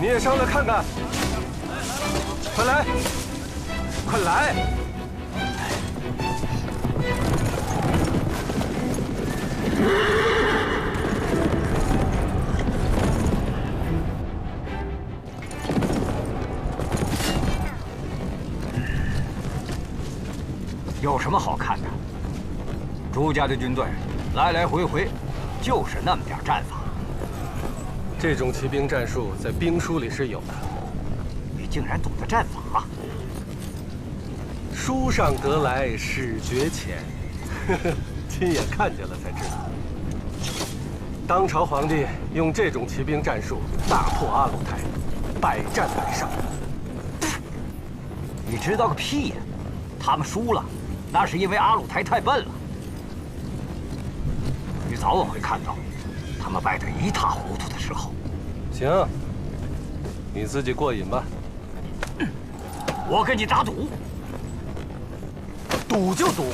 你也上来看看。快来，快来！有什么好看的？朱家的军队来来回回，就是那么点战法。这种骑兵战术在兵书里是有的。你竟然懂得战法？书上得来始觉淺，亲眼看见了才知道。当朝皇帝用这种骑兵战术大破阿鲁台，百战百胜。你知道个屁呀！他们输了，那是因为阿鲁台太笨了。你早晚会看到，他们败得一塌糊涂的时候。行，你自己过瘾吧。我跟你打赌，赌就赌。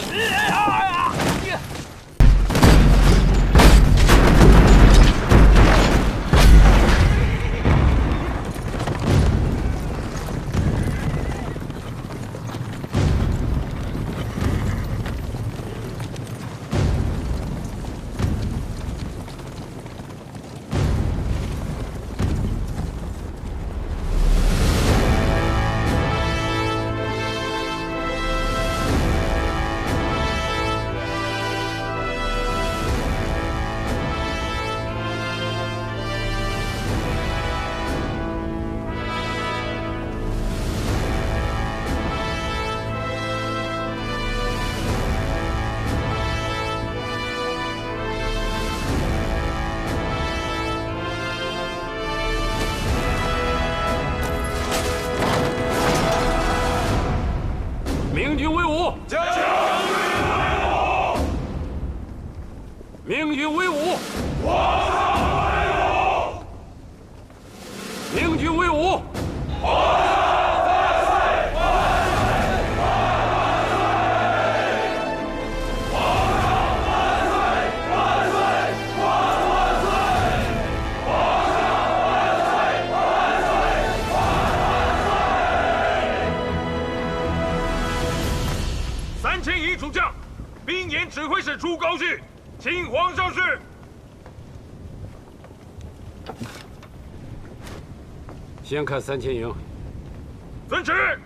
明军威武！将军威武！明军威武！皇上威武！明军威武！皇上万岁！万岁！皇上万岁！万岁！万岁！皇上万岁！万岁！3000营主将，兵连指挥使朱高煦，请皇上示。先看3000营。遵旨。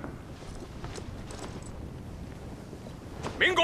明公。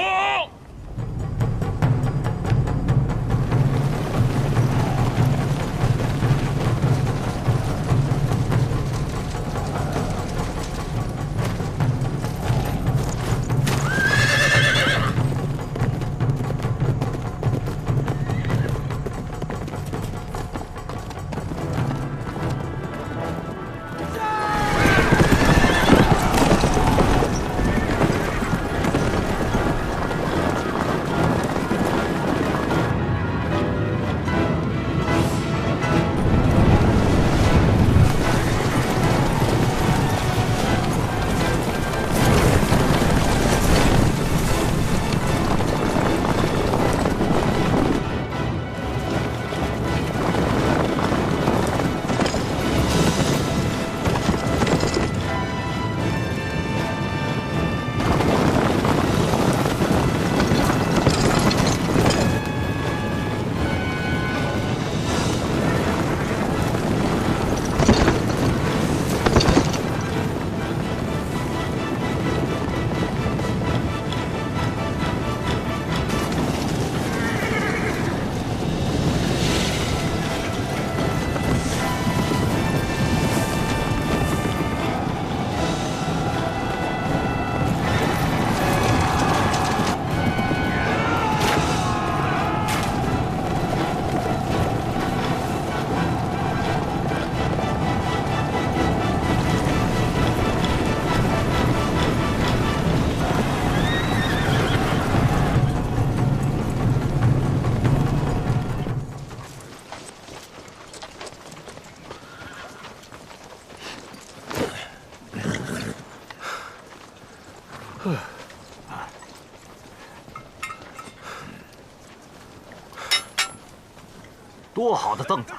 多好的凳子，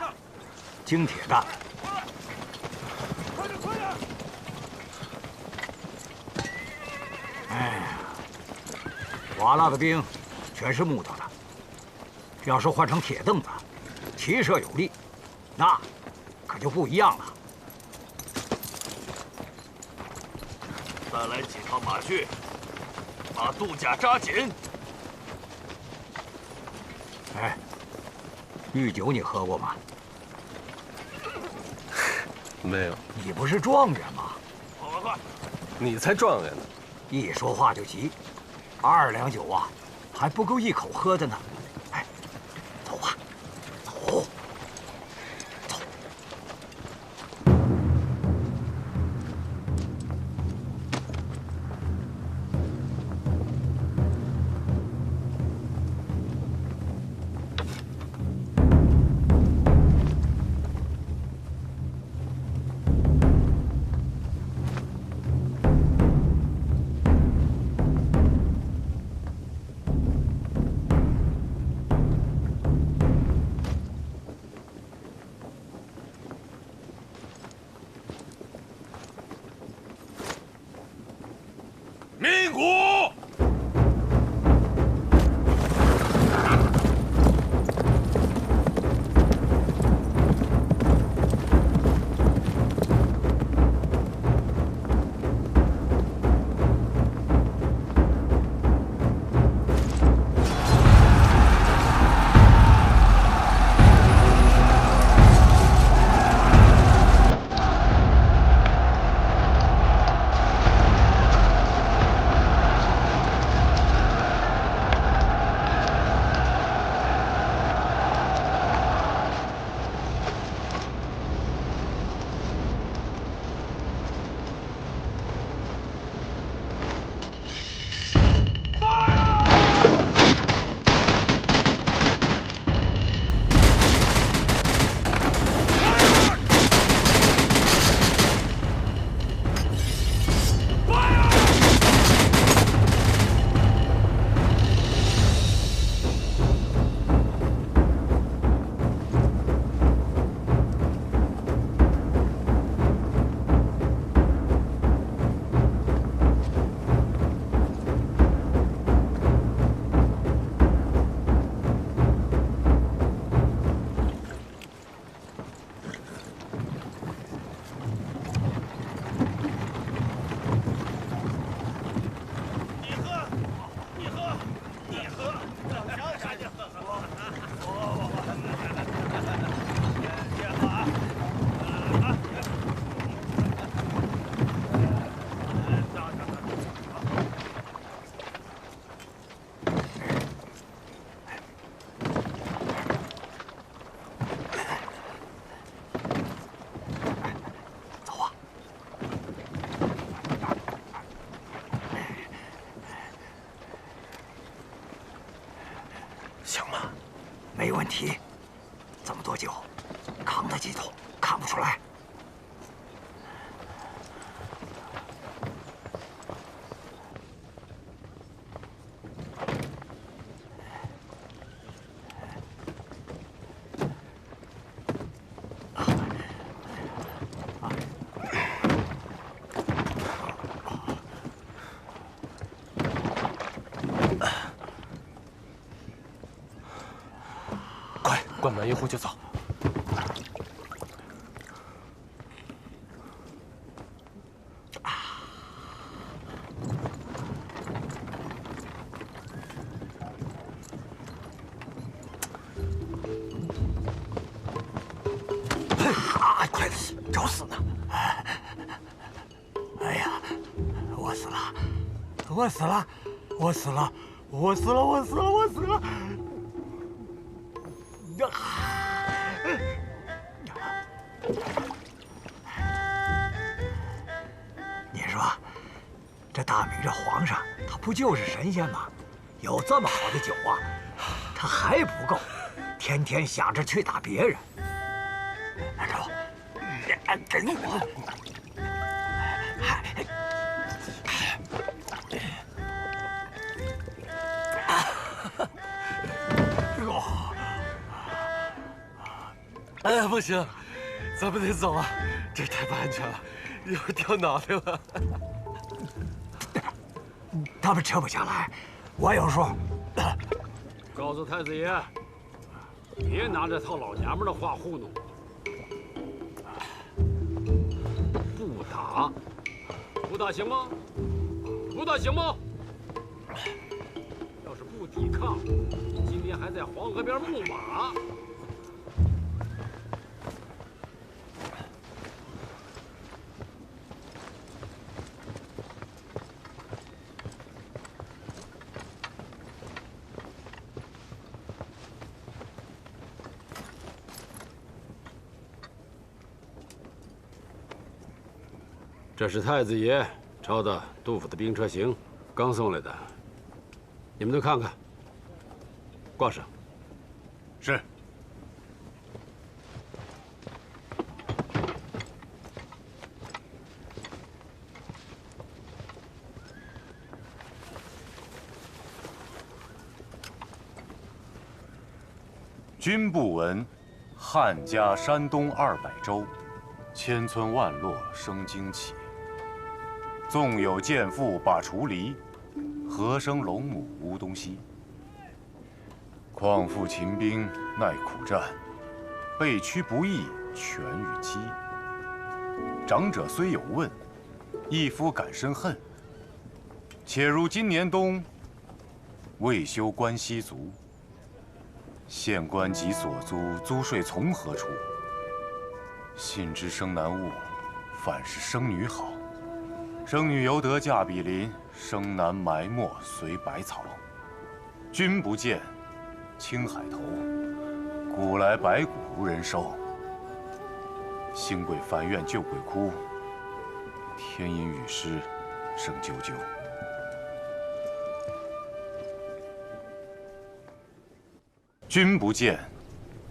精铁的。瓦剌的兵全是木头的，要是换成铁凳子，骑射有力，那可就不一样了。再来几趟马具，把肚甲扎紧。哎，御酒你喝过吗？没有。你不是状元吗？快！你才状元呢！一说话就急，2两酒啊，还不够一口喝的呢。哎，走吧，走。鸣鼓！没问题。这么多酒，扛得几桶？看不出来。灌满一壶就走。快找死呢！哎呀，我死了！我死了！我死了！我死了！我死了！我死了！你说，这大明这皇上，他不就是神仙吗？有这么好的酒啊，他还不够，天天想着去打別人。来着，给我！哎呀，不行，咱们得走啊，这太不安全了，一会儿掉脑袋了。他们撤不下来，我有數。告诉太子爷，别拿这套老娘们的话糊弄我。不打，不打行吗？不打行吗？要是不抵抗，今天还在黄河边牧马。这是太子爷抄的杜甫的兵车行，刚送来的，你们都看看，挂上。是。君不闻，汉家山东200州，千村萬落生旌旗。縱有賤婦把鋤犁，何生龍母無東西。況復秦兵耐苦戰，被驅不義全與欺。長者雖有問，一夫敢申恨。且如今年冬，未休關西卒。縣官及所租租稅從何出？信知生男惡，反是生女好。生女猶得嫁比鄰，生男埋沒隨百草。君不見，青海頭，古來白骨無人收。興貴梵怨舊鬼哭，天陰雨濕聲啾啾。君不見，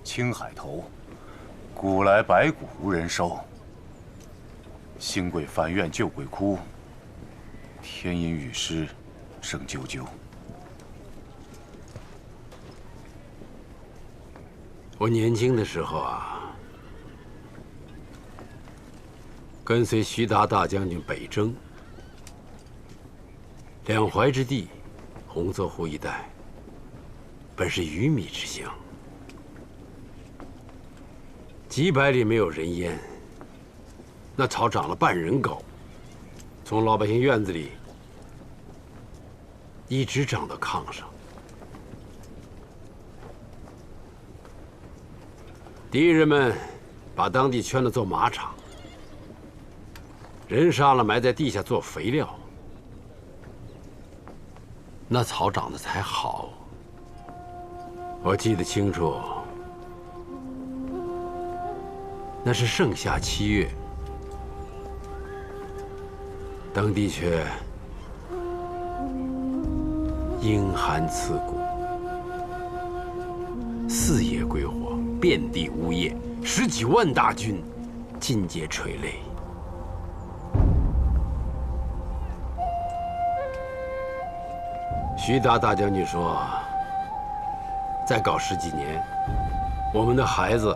青海頭，古來白骨無人收。興貴梵怨舊鬼哭，天陰雨濕聲啾啾。我年輕的時候啊，跟隨徐達大將軍北征，兩淮之地，洪澤湖一帶，本是魚米之鄉，幾百里沒有人煙。那草長了半人高，從老百姓院子裡一直長到炕上。敵人們把當地圈了做馬場，人殺了埋在地下做肥料，那草長得才好。我記得清楚，那是盛夏7月。當地卻陰寒刺骨，4野歸火，遍地烏葉，10幾萬大軍盡皆垂淚。徐達大將軍說，再搞10幾年，我們的孩子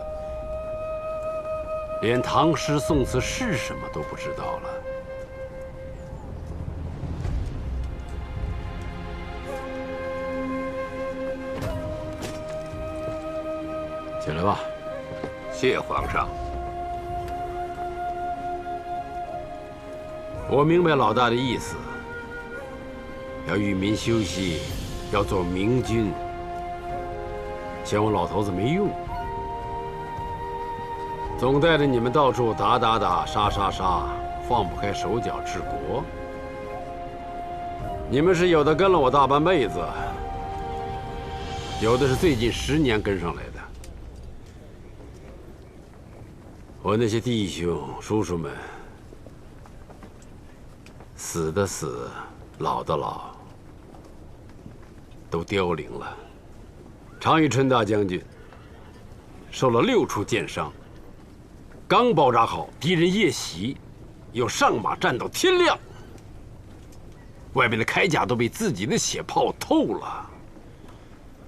連唐詩宋詞是什麼都不知道了。起來吧。謝皇上。我明白老大的意思，要與民休息，要做明君。嫌我老頭子沒用，總帶着你們到處打打打，殺殺殺，放不開手腳治國。你們是有的跟了我大半輩子，有的是最近10年跟上來的。我那些弟兄叔叔們，死的死，老的老，都凋零了。常遇春大將軍受了6處箭傷，剛包紮好，敵人夜襲，又上馬戰到天亮，外面的鎧甲都被自己的血泡透了。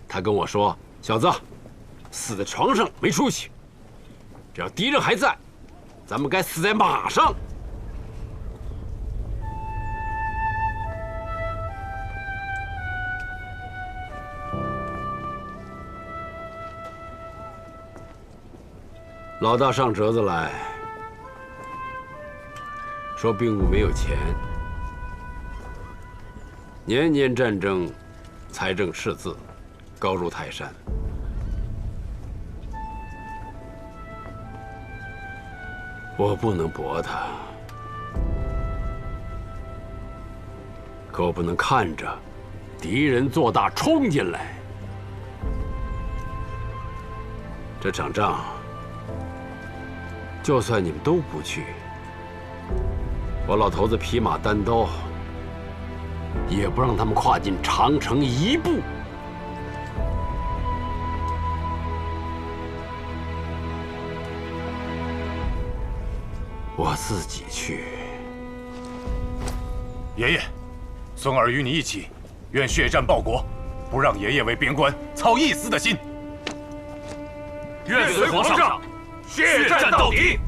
他跟我說：“小子，死在床上沒出息。只要敵人還在，咱們該死在馬上。”老大上折子来，说兵部没有钱，年年战争，财政赤字，高如泰山。我不能驳他，可我不能看着敌人做大冲进来。这场仗，就算你们都不去，我老头子匹马单刀，也不让他们跨进长城一步。我自己去。爷爷，孙儿与你一起，愿血战报国，不让爷爷为边关操一絲的心。愿随皇上血戰到底。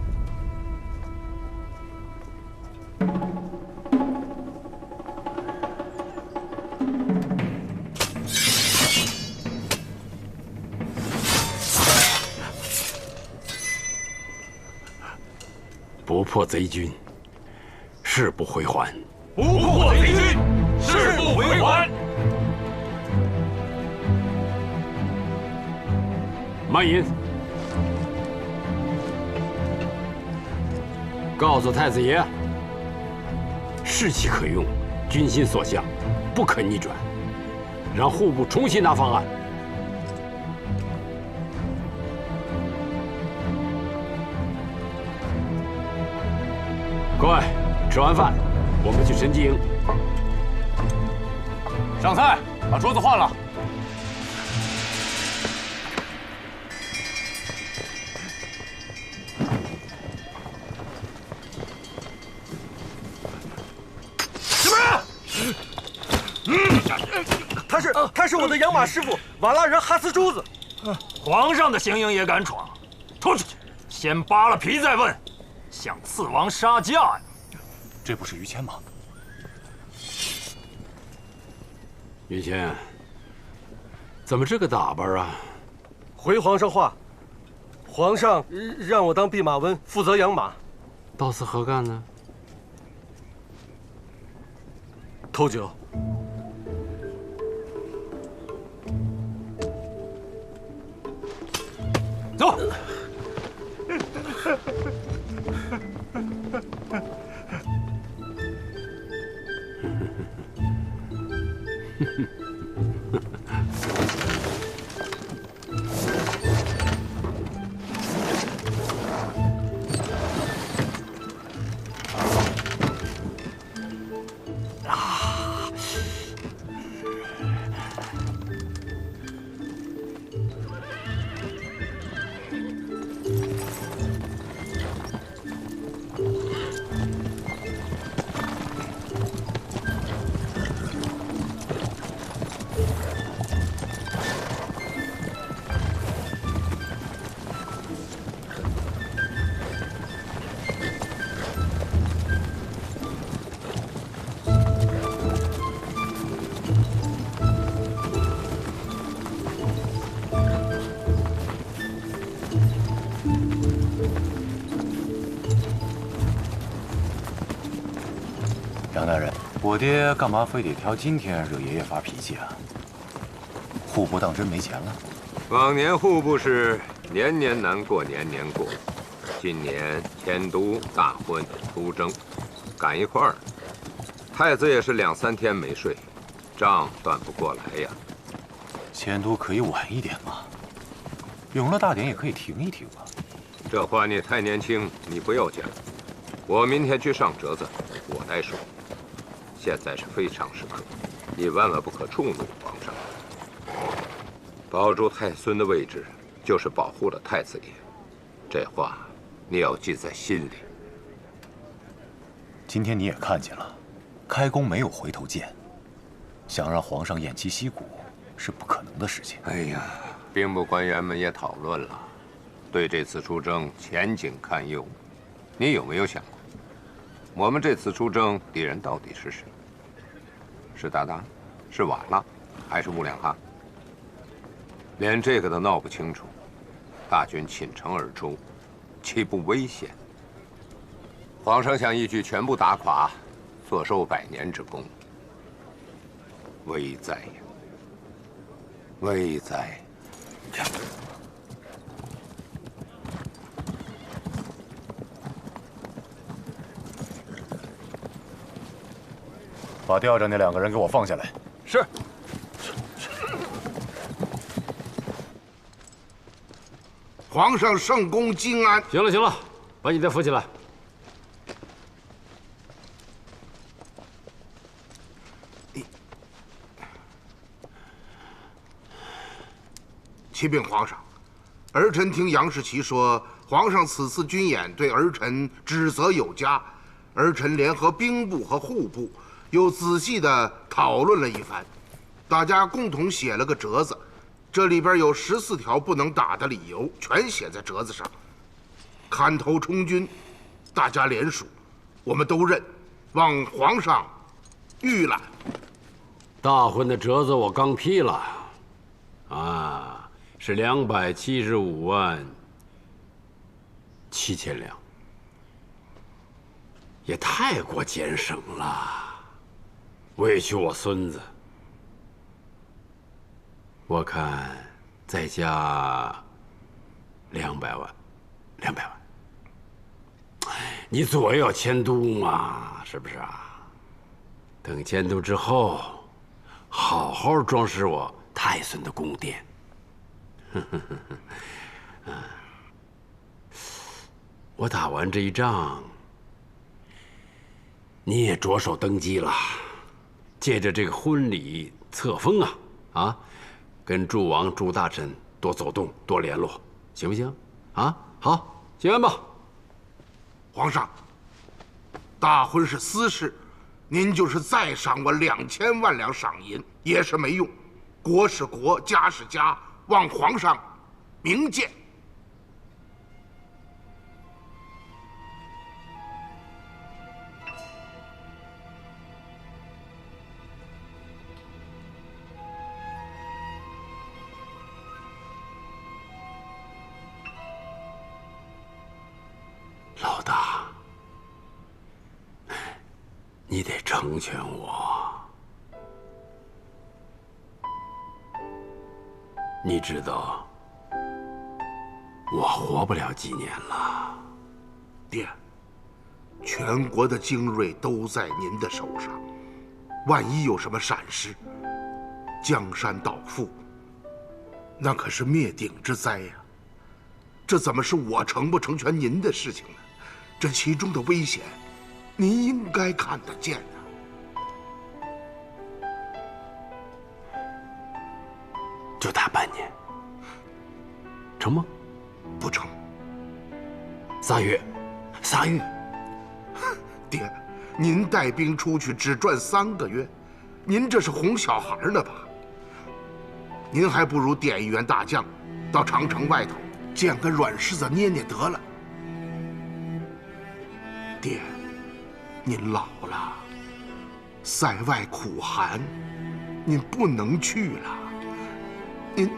不破賊軍，誓不回還。不破賊軍，誓不回還。慢銀，告訴太子爺，士氣可用，軍心所向，不可逆轉，讓戶部重新拿方案。各位，吃完飯，我們去神機營。上菜，把桌子換了。他是我的养马師傅瓦剌人哈斯珠子。皇上的行營也敢闖，拖出去，先扒了皮再問。向刺王殺價呀！這不是於謙嗎？於謙，怎麼這個打扮啊？回皇上話，皇上讓我當弼馬溫，負責養馬。到此何幹呢？偷酒。走。杨大人，我爹干嘛非得挑今天惹爺爺發脾氣啊？戶部當真沒錢了？往年戶部是年年難過年年過，今年遷都、大婚、出征，趕一塊兒，太子也是2、3天沒睡，賬斷不過來呀。遷都可以晚一點嘛，永樂大典也可以停一停嘛。這話你太年輕，你不要講。我明天去上折子，我來說。現在是非常時刻，你萬萬不可觸怒皇上。保住太孫的位置，就是保護了太子爺。這話你要記在心裡。今天你也看見了，開弓沒有回頭箭，想讓皇上偃旗息鼓是不可能的事情。哎呀，兵部官員們也討論了，對這次出征前景堪憂。你有沒有想過，我們這次出征敵人到底是誰？是韃靼，是瓦剌，還是兀良哈？連這個都鬧不清楚，大軍傾城而出，岂不危險？皇上想一舉全部打垮，坐收100年之功，危哉呀！危哉！把吊着那2个人给我放下来。是。皇上圣功金安。行了行了，把你再扶起来。启禀皇上，儿臣听杨士奇说，皇上此次军演对儿臣指责有加，儿臣联合兵部和户部，又仔细地討論了一番，大家共同寫了個折子，這裡邊有14條不能打的理由，全寫在折子上。砍頭充軍，大家聯署，我們都認，望皇上預覽。大婚的折子我剛批了，是275萬7千兩，也太過節省了，委屈我孫子。我看再加200萬，200萬。你左要迁都嘛，是不是啊？等迁都之後，好好裝飾我太孙的宮殿。我打完這一仗，你也着手登基了，借着這個婚禮冊封啊，跟諸王諸大臣多走動，多聯絡，行不行？啊，好，行完吧。皇上，大婚是私事，您就是再賞我2000萬兩賞銀也是沒用。國是國，家是家，望皇上明鑑。老大，你得成全我。你知道，我活不了幾年了。爹，全國的精銳都在您的手上，萬一有什麼閃失，江山倒覆，那可是滅頂之災呀！這怎麼是我成不成全您的事情呢？這其中的危險，您應該看得見的。就打半年，成嗎？不成。仨月。爹，您帶兵出去只賺3個月，您這是哄小孩呢吧？您還不如點一員大將，到長城外頭見個軟柿子捏捏得了。爹，您老了，塞外苦寒，您不能去了。您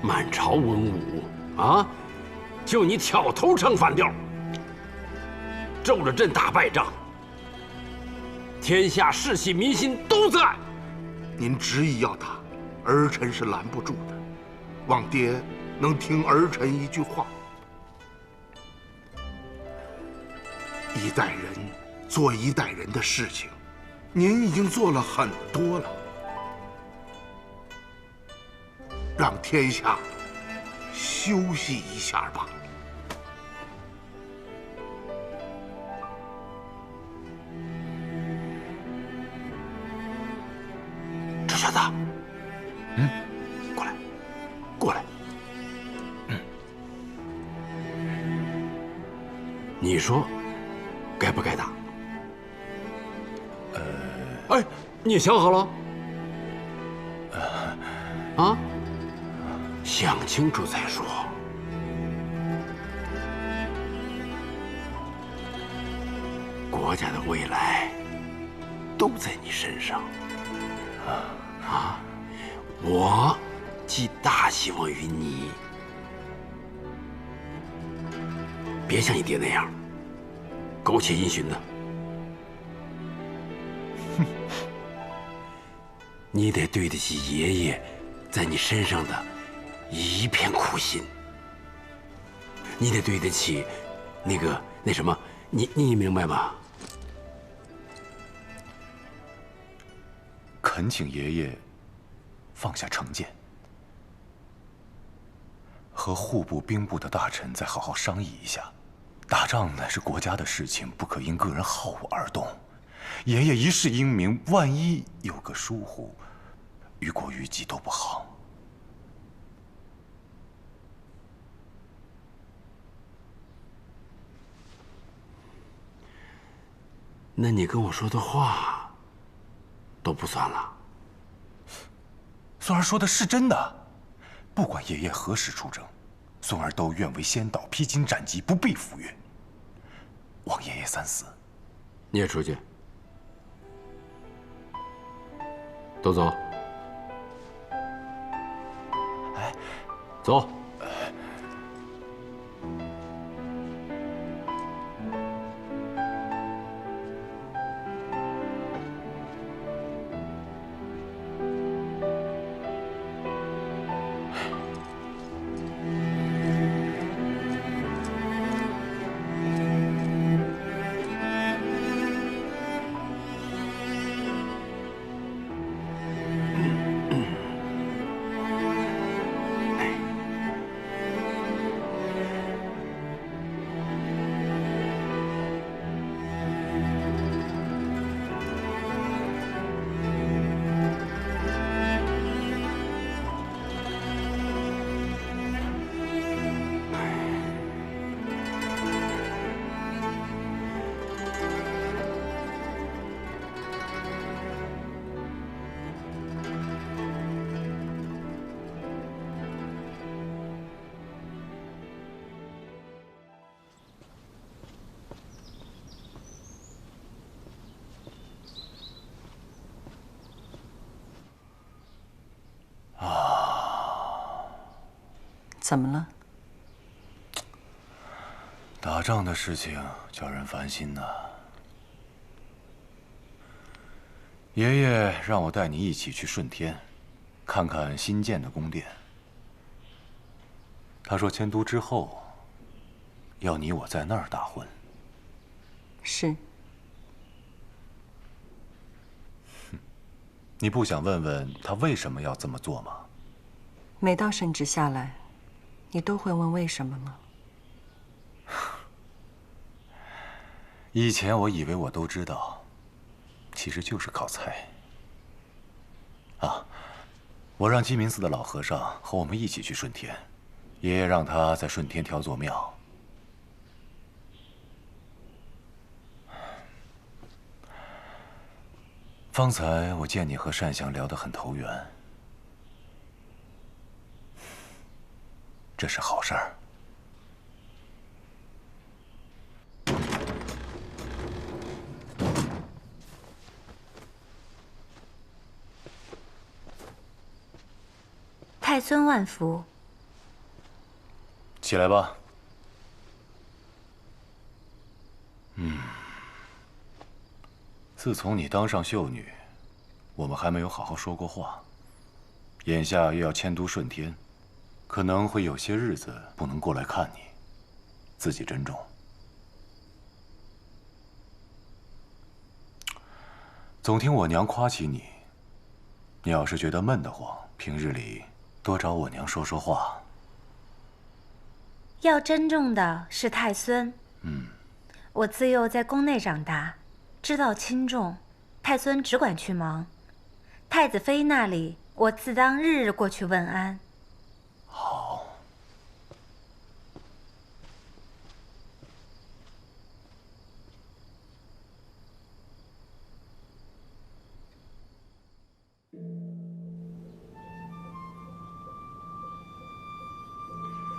滿朝文武啊，就你挑頭唱反調，奏了朕大敗仗，天下士氣民心都在。您執意要打，兒臣是攔不住的。望爹能聽兒臣一句話。一代人做一代人的事情，您已經做了很多了，讓天下休息一下吧。周小子，过來，你說該不該打？哎，你也想好了？啊？想清楚再說。國家的未來都在你身上。我寄大希望于你，别像你爹那样苟且因循的。你得对得起爷爷在你身上的一片苦心，你得对得起那什么，你明白吗？恳请爷爷放下成见，和户部、兵部的大臣再好好商议一下。打仗乃是国家的事情，不可因个人好恶而动。爷爷一世英名，万一有个疏忽，于国于己都不好。那你跟我说的话都不算了。孙儿说的是真的，不管爷爷何时出征，孙儿都愿为先导，披荆斩棘，不必赴约。望爷爷三思。你也出去，都走。哎，走。怎么了？打仗的事情叫人烦心呐。爷爷让我带你一起去顺天，看看新建的宫殿。他说迁都之后，要你我在那儿大婚。是。你不想问问他为什么要这么做吗？每到圣旨下来，你都会问为什么吗？以前我以为我都知道，其實就是靠猜。啊，我讓雞鳴寺的老和尚和我們一起去順天，爺爺讓他在順天挑座廟。方才我見你和單祥聊得很投緣，這是好事兒。太孫萬福，起來吧。自從你當上秀女，我們還沒有好好說過話。眼下又要遷都順天，可能會有些日子不能過來看你，自己珍重。總聽我娘誇起你，你要是覺得悶得慌，平日裡多找我娘說說話。要珍重的是太孫。我自幼在宮內長大，知道輕重。太孫只管去忙，太子妃那裡，我自當日日過去問安。好。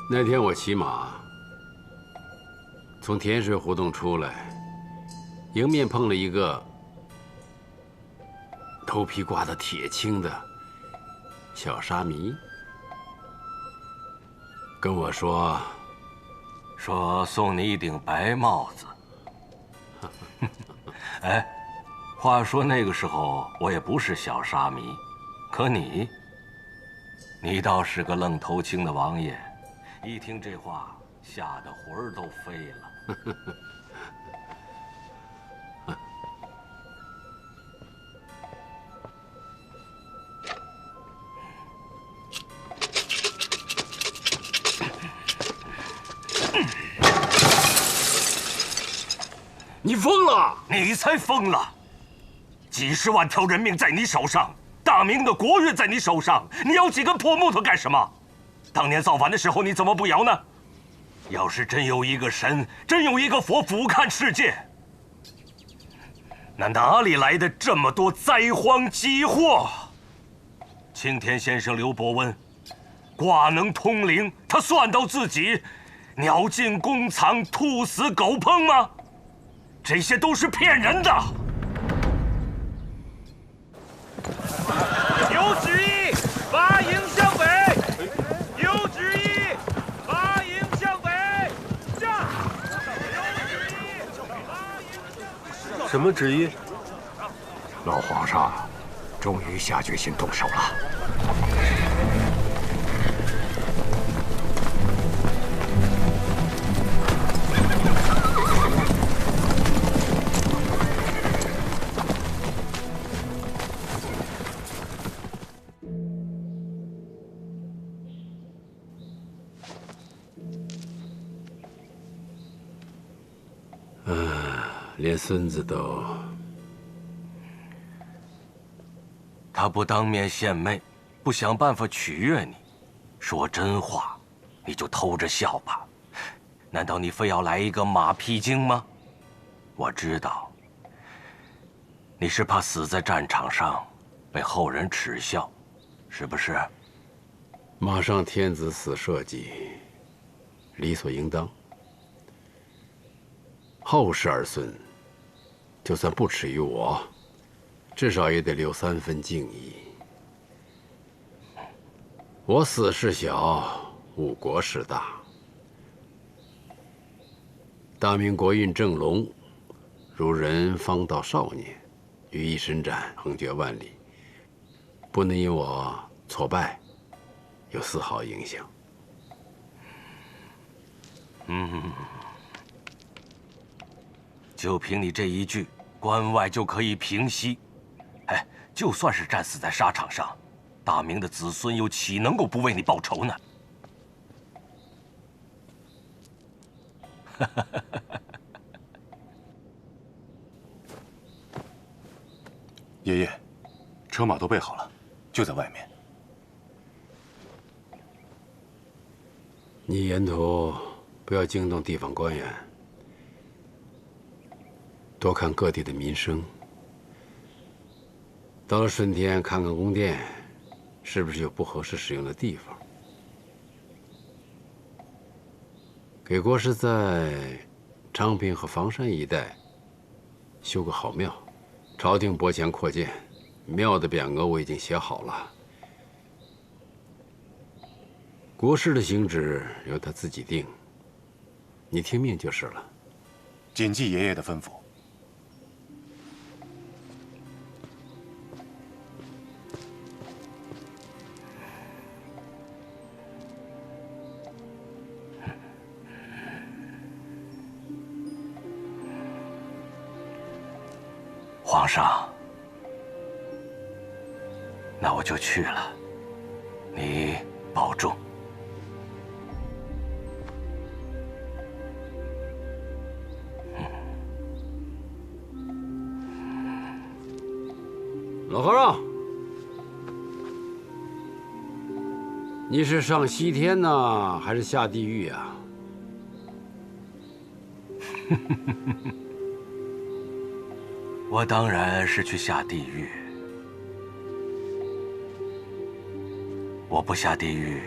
那天我騎馬從甜水胡同出來，迎面碰了一個頭皮刮得鐵青的小沙弥跟我说送你一顶白帽子。哎，话说那个时候我也不是小沙弥，可你倒是个愣头青的王爷。一听这话，吓得魂儿都飞了。你疯了！你才疯了！几十万条人命在你手上，大明的国运在你手上，你摇几根破木头干什么？当年造反的时候你怎么不摇呢？要是真有一个神，真有一个佛俯瞰世界，那哪里来的这么多灾荒饥祸？青天先生刘伯温，卦能通灵，他算到自己鸟进弓藏，兔死狗烹吗？这些都是骗人的。有旨意，发营向北。有旨意，发营向北。下。什么旨意？老皇上终于下决心动手了。连孙子都……他不当面献媚，不想办法取悦你，说真话，你就偷着笑吧。难道你非要来一个马屁精吗？我知道，你是怕死在战场上，被后人耻笑，是不是？马上天子死社稷，理所应当。后世儿孙，就算不耻于我，至少也得留3分敬意。我死事小，误国事大。大明国运正隆，如人方到少年，羽翼伸展，横绝万里，不能因我挫敗有丝毫影響。就凭你这一句，关外就可以平息。哎，就算是战死在沙场上，大明的子孙又岂能夠不為你報仇呢？爺爺，車馬都備好了，就在外面。你沿途不要驚動地方官員，多看各地的民生。到了順天看看宮殿，是不是有不合適使用的地方？給國師在昌平和房山一帶修個好廟，朝廷撥錢擴建，廟的匾額我已經寫好了。國師的行止由他自己定，你聽命就是了。謹記爺爺的吩咐。皇上，那我就去了，你保重。老和尚，你是上西天呢，還是下地獄啊？我當然是去下地獄。我不下地獄，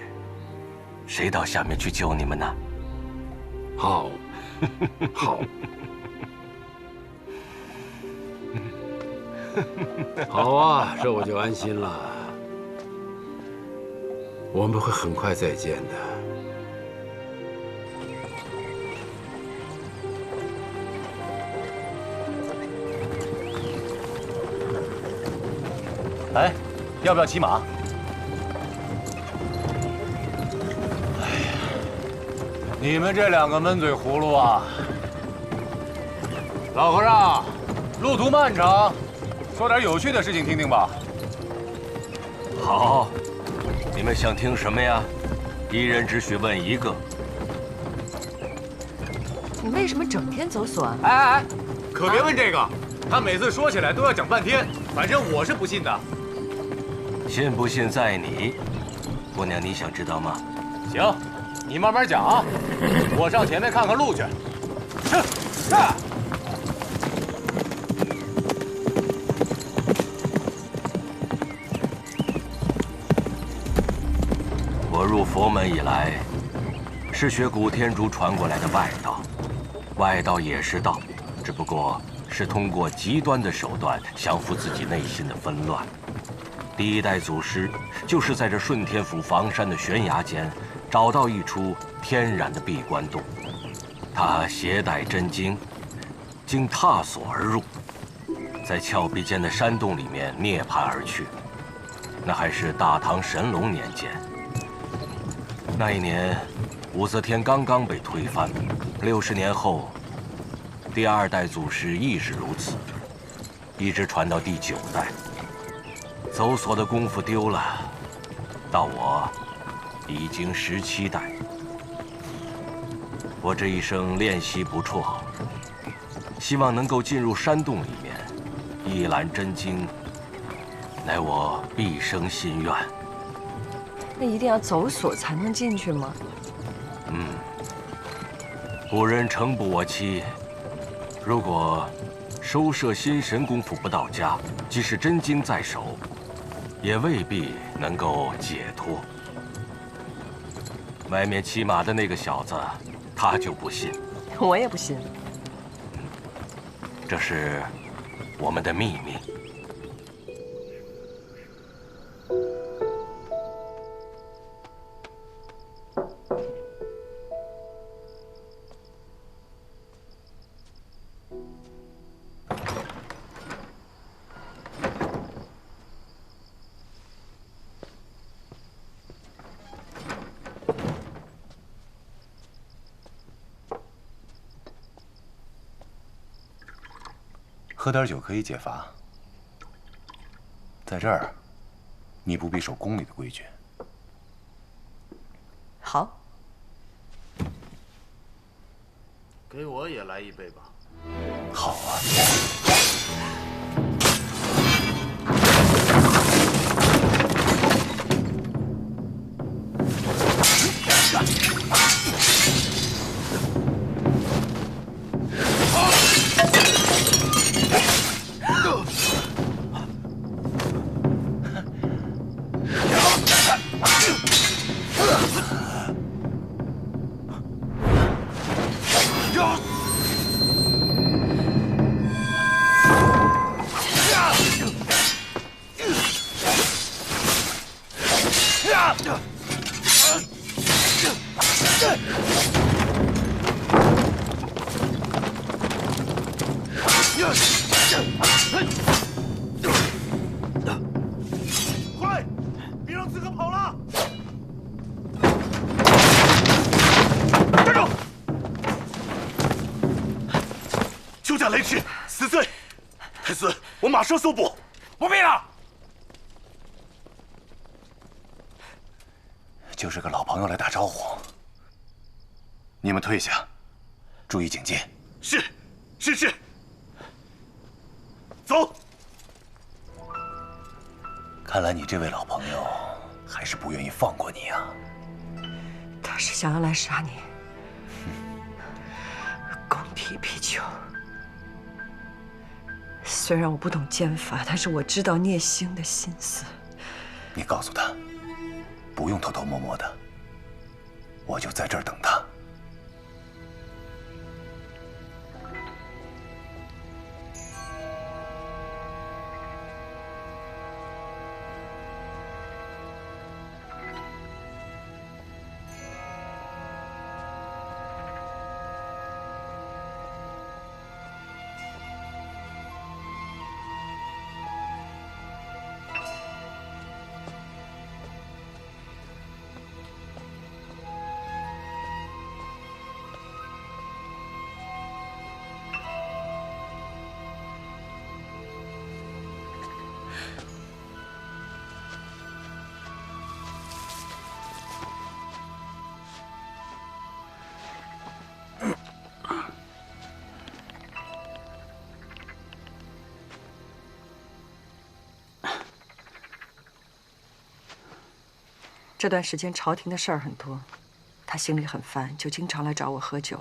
誰到下面去救你們呢？好，好，好啊，這我就安心了。我們會很快再見的。哎，要不要骑马？哎呀，你们这两个闷嘴葫蘆啊！老和尚，路途漫长，说点有趣的事情听听吧。好，你们想听什么呀？一人只许问一个。你为什么整天走索啊？哎，可别問這個，他每次說起來都要講半天，反正我是不信的。信不信在你。姑娘，你想知道嗎？行，你慢慢講啊，我上前面看看路去。是。我入佛門以來，是學古天竺傳過來的外道。外道也是道，只不過是通過極端的手段降服自己內心的紛亂。第一代祖師就是在這順天府房山的懸崖間，找到一處天然的閉關洞。他攜帶真經，經踏索而入，在峭壁間的山洞裡面涅槃而去。那還是大唐神龍年間。那一年，武則天剛剛被推翻，60年後，第二代祖師亦是如此，一直傳到第9代。走索的功夫丟了，到我已經17代。我這一生練習不錯，希望能夠進入山洞裡面，一覽真經，乃我畢生心願。那一定要走索才能進去嗎？古人誠不我欺，如果收攝心神功夫不到家，即使真經在手，也未必能夠解脫。外面騎馬的那個小子，他就不信。我也不信。這是我們的秘密。喝點酒可以解乏。在這兒，你不必守宮裡的規矩。好，給我也來一杯吧。好啊。快，別讓刺客跑了！站住！休假雷池，死罪！太孙，我馬上搜捕。不必了。就是個老朋友來打招呼。你們退下，注意警戒。是。走。看來你這位老朋友還是不願意放過你啊。他是想要來殺你。狗屁貔貅。雖然我不懂劍法，但是我知道聶星的心思。你告訴他，不用偷偷摸摸的，我就在這兒等他。這段時間朝廷的事兒很多，他心裡很煩，就經常來找我喝酒。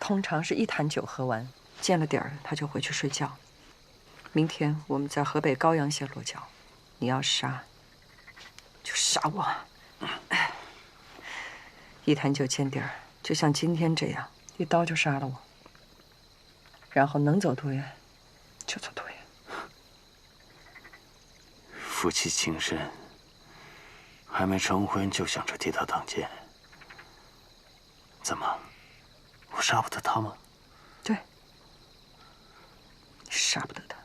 通常是一坛酒喝完，见了底兒他就回去睡觉。明天我们在河北高阳县落脚，你要杀，就杀我。一坛酒见底儿，就像今天这样，一刀就杀了我。然后能走多远，就走多远。夫妻情深，还没成婚就想着替他挡箭，怎么？我杀不得他吗？对，你杀不得他。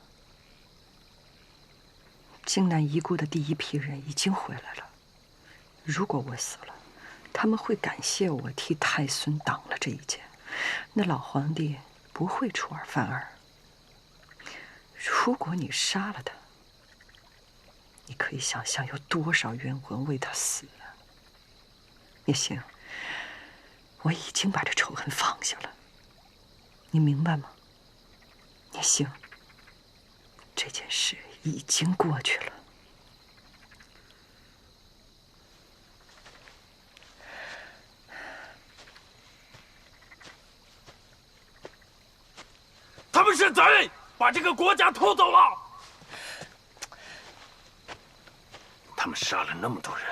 荆南遗孤的第一批人已经回来了，如果我死了，他们会感謝我替太孙擋了這一箭，那老皇帝不會出爾反爾。如果你殺了他，你可以想象有多少冤魂為他死啊！也行，我已經把這仇恨放下了，你明白嗎？也行，這件事已經過去了。他們是賊，把這個國家偷走了。他們殺了那麼多人，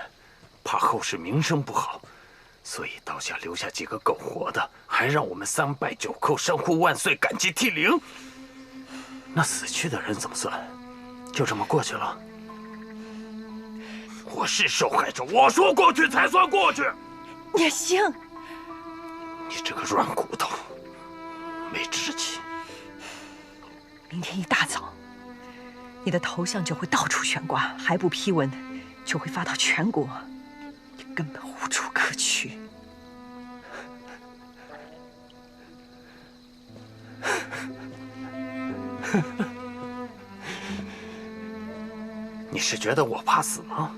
怕後世名聲不好，所以刀下留下幾個苟活的，還讓我們3拜9叩3呼萬歲，感激涕零。那死去的人怎麼算？就這麼過去了？我是受害者，我說過去才算過去。也行。你這個軟骨頭，沒志氣。明天一大早，你的頭像就會到處懸掛，還不批文，就會發到全國，你根本無處可去。你是覺得我怕死嗎？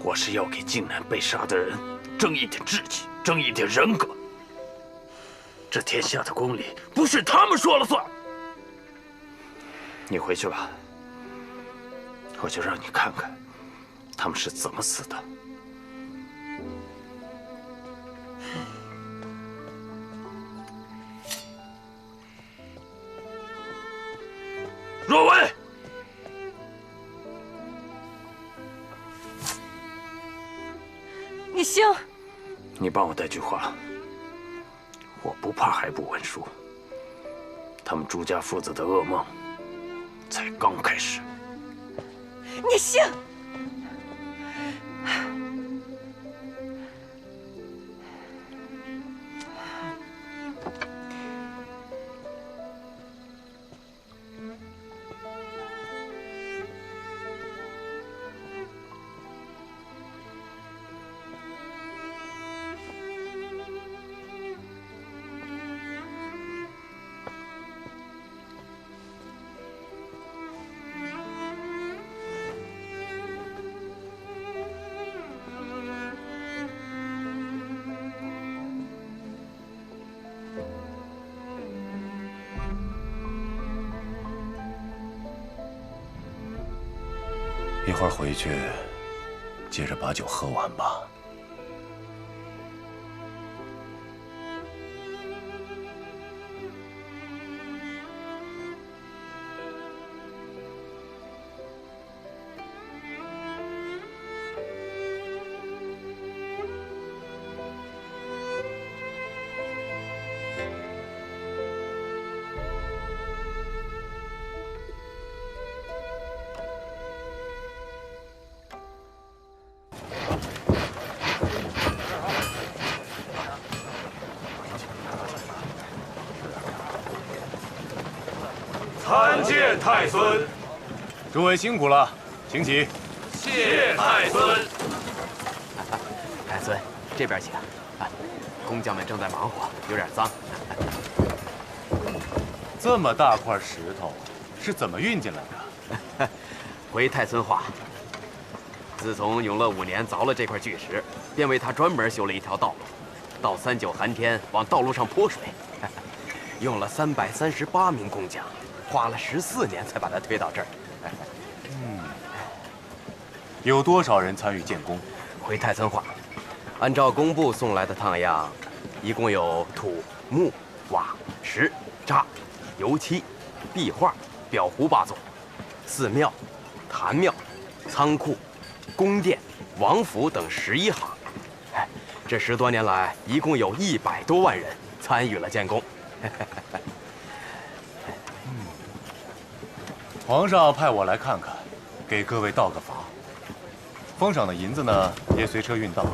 我是要給靖南被殺的人爭一點志氣，爭一點人格。這天下的公理不是他們說了算。你回去吧，我就讓你看看他們是怎麼死的。若薇，你行。你幫我帶句話。我不怕還不文書，他們朱家父子的噩夢才剛開始。你行。一會兒回去，接着把酒喝完吧。参見太孫。諸位辛苦了，請起。謝太孫。太孫，這邊請。工匠們正在忙活，有點髒。這麼大塊石頭是怎麼運進來的？回太孫話，自從永樂5年鑿了這塊巨石，便為他專門修了一條道路，到3、9寒天往道路上潑水，用了338名工匠。花了14年才把它推到這兒。有多少人參與建功？回太村話，按照工部送來的燙樣，一共有土、木、瓦、石、渣、油漆、壁畫、裱糊8座，寺廟、壇廟、倉庫、宮殿、王府等11行。哎，這10多年來，一共有100多萬人參與了建功。皇上派我來看看，給各位道個法。封賞的銀子呢，也隨車運到，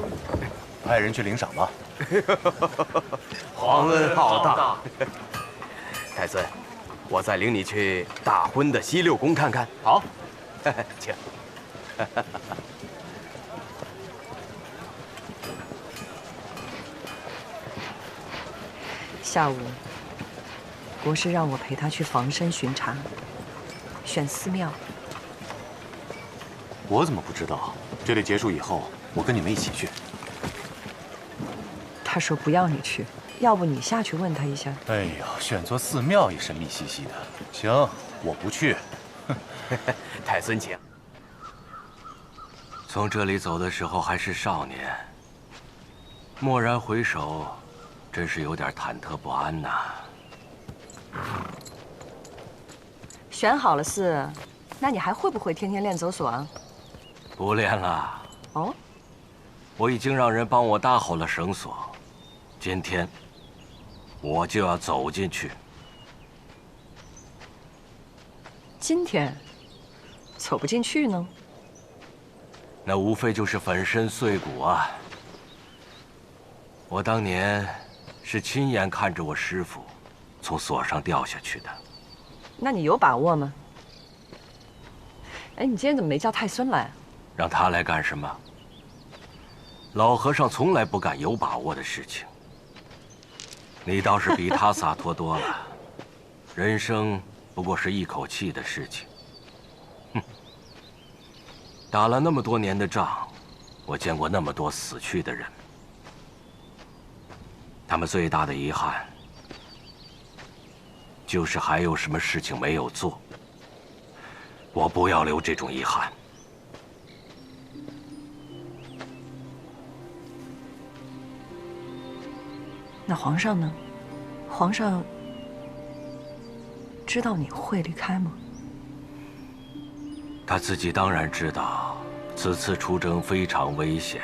派人去領賞吧。皇恩浩大。太孫，我再領你去大婚的西六宮看看。好，請。下午，国师讓我陪他去房山巡查，選寺廟。我怎麼不知道？這裡結束以後，我跟你們一起去。他說不要你去，要不你下去問他一下。哎呀，選錯寺廟也神秘兮兮的。行，我不去。太孫請。從這裡走的時候還是少年，驀然回首，真是有點忐忑不安吶。選好了寺，那你還會不會天天練走索啊？不練了。哦，我已經讓人幫我搭好了繩索，今天我就要走進去。今天走不進去呢？那無非就是粉身碎骨啊！我當年是親眼看着我師父從索上掉下去的。那你有把握嗎？哎，你今天怎麼沒叫太孫來？讓他來幹什麼？老和尚從來不幹有把握的事情。你倒是比他灑脫多了。人生不過是一口氣的事情。哼，打了那麼多年的仗，我見過那麼多死去的人。他們最大的遺憾，就是還有什麼事情沒有做。我不要留這種遺憾。那皇上呢？皇上知道你會離開嗎？他自己當然知道，此次出征非常危險。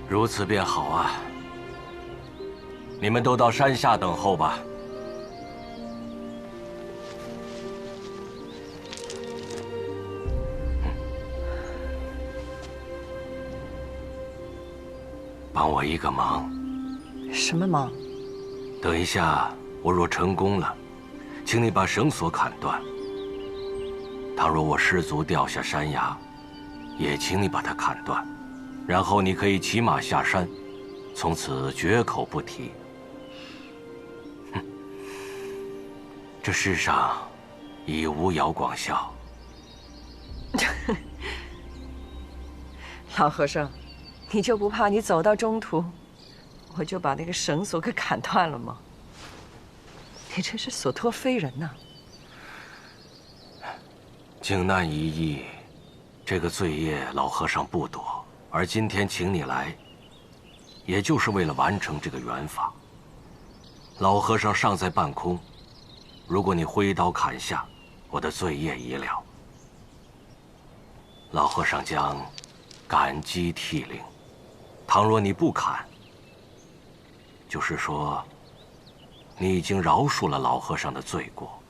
如此便好啊！你們都到山下等候吧。帮我一個忙。什麼忙？等一下，我若成功了，請你把繩索砍斷。倘若我失足掉下山崖，也請你把它砍斷。然後你可以騎馬下山，從此絕口不提。哼，這世上已無姚廣孝。老和尚，你就不怕你走到中途，我就把那個繩索給砍斷了嗎？你真是所託非人吶！靖難一役，這個罪業老和尚不躲。而今天請你來，也就是為了完成這個緣法。老和尚尚在半空，如果你揮刀砍下，我的罪業已了。老和尚將感激涕零。倘若你不砍，就是說你已經饒恕了老和尚的罪過，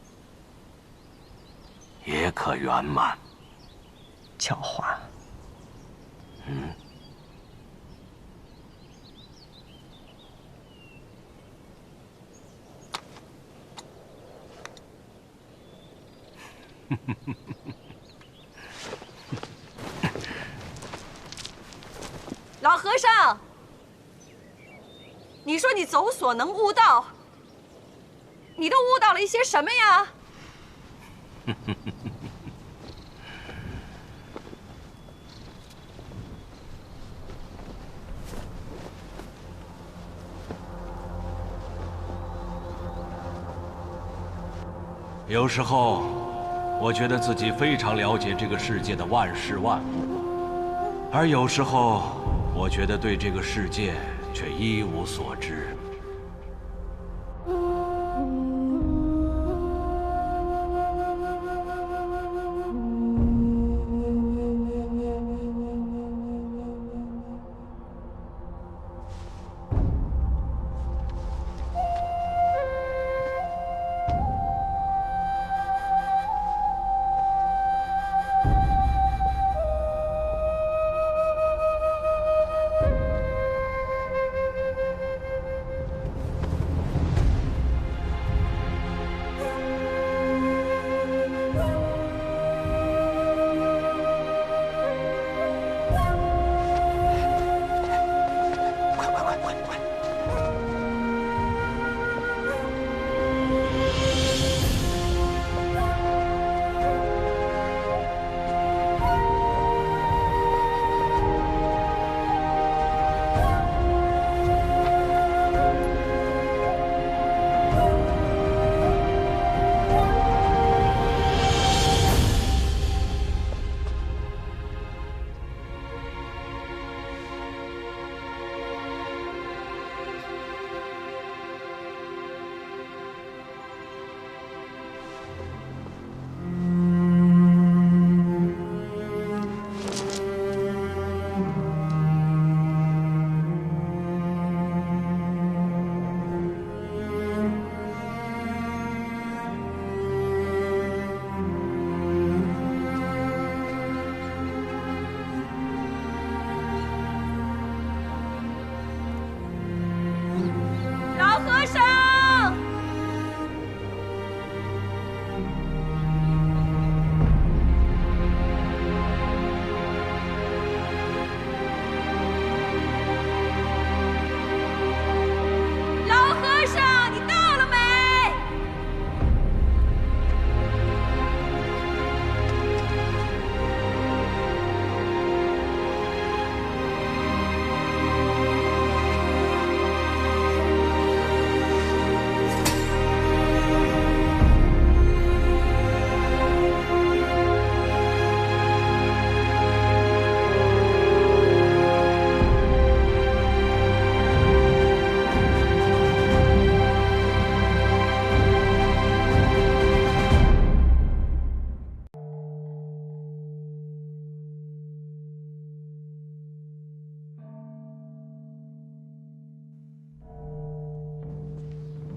也可圓滿。狡猾。嗯。老和尚，你說你走索能悟道，你都悟到了一些什么呀？有时候，我觉得自己非常了解这个世界的万事万物，而有时候，我觉得对这个世界却一无所知。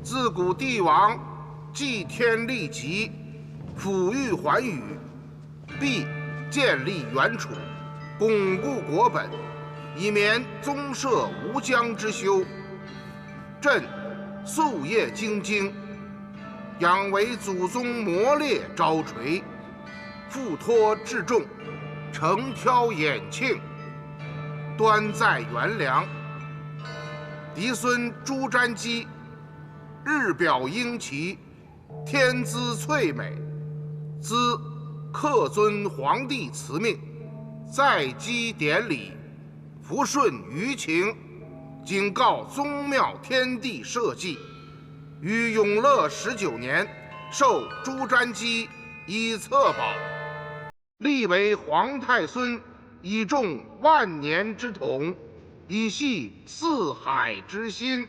自古帝王祭天立极，抚育寰宇，必建立元储，巩固国本，以免宗社无疆之休。朕夙夜精精，仰为祖宗磨练招垂，付托至重，诚挑衍庆，端在元良。嫡孙朱瞻基日表英奇，天资翠美，兹恪遵皇帝慈命，在基典禮，服順輿情，謹告宗廟天地社稷。於永樂19年，授朱瞻基以冊寶，立為皇太孫，以重萬年之統，以繫四海之心。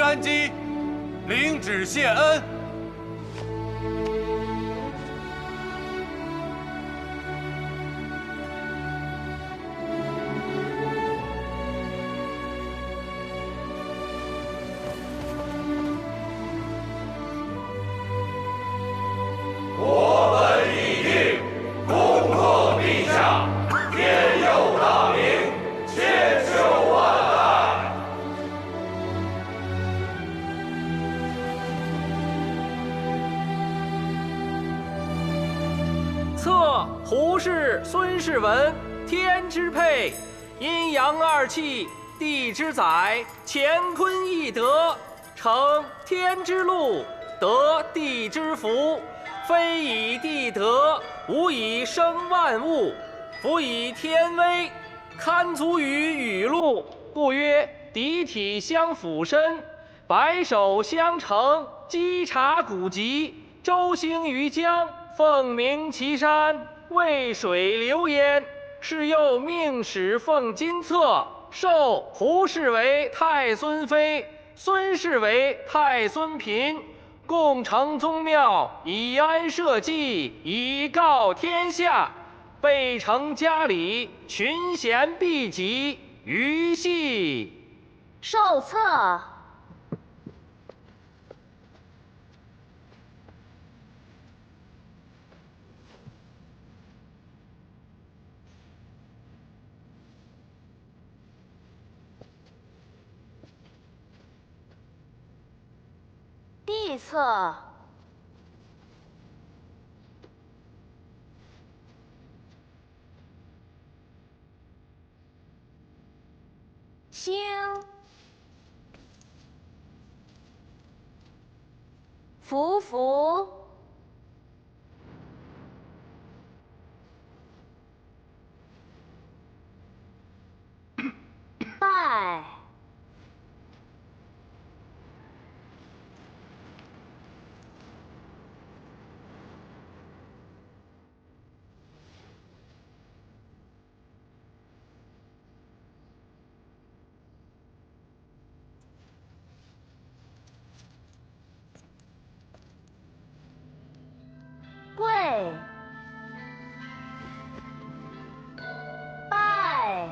瞻基领旨謝恩。策胡氏、孙氏文，天之配，陰陽二气，地之載，乾坤易得，成天之路，得地之福。非以地德，无以生萬物。夫以天威，堪足於雨露，故曰敌體相輔身，白首相承，稽察古籍，周行於江。凤鳴岐山，渭水流焉。是又命使奉金册，授胡氏為太孙妃，孙氏為太孙嬪，共成宗廟，以安社稷，以告天下。备成家禮，群賢畢集，於系受册。地册。兴。福福。拜。跪。拜。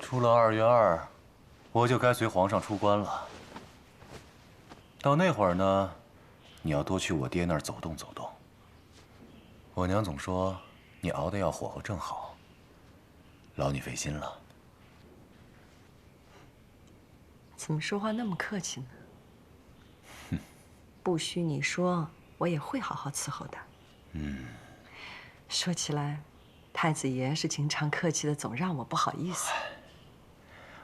出了2月2，我就该随皇上出关了。到那会儿呢，你要多去我爹那儿走动走动。我娘总说你熬得要火候正好，劳你费心了。怎么说话那么客气呢？不需你说，我也会好好伺候的。说起来，太子爷是经常客气的，总让我不好意思。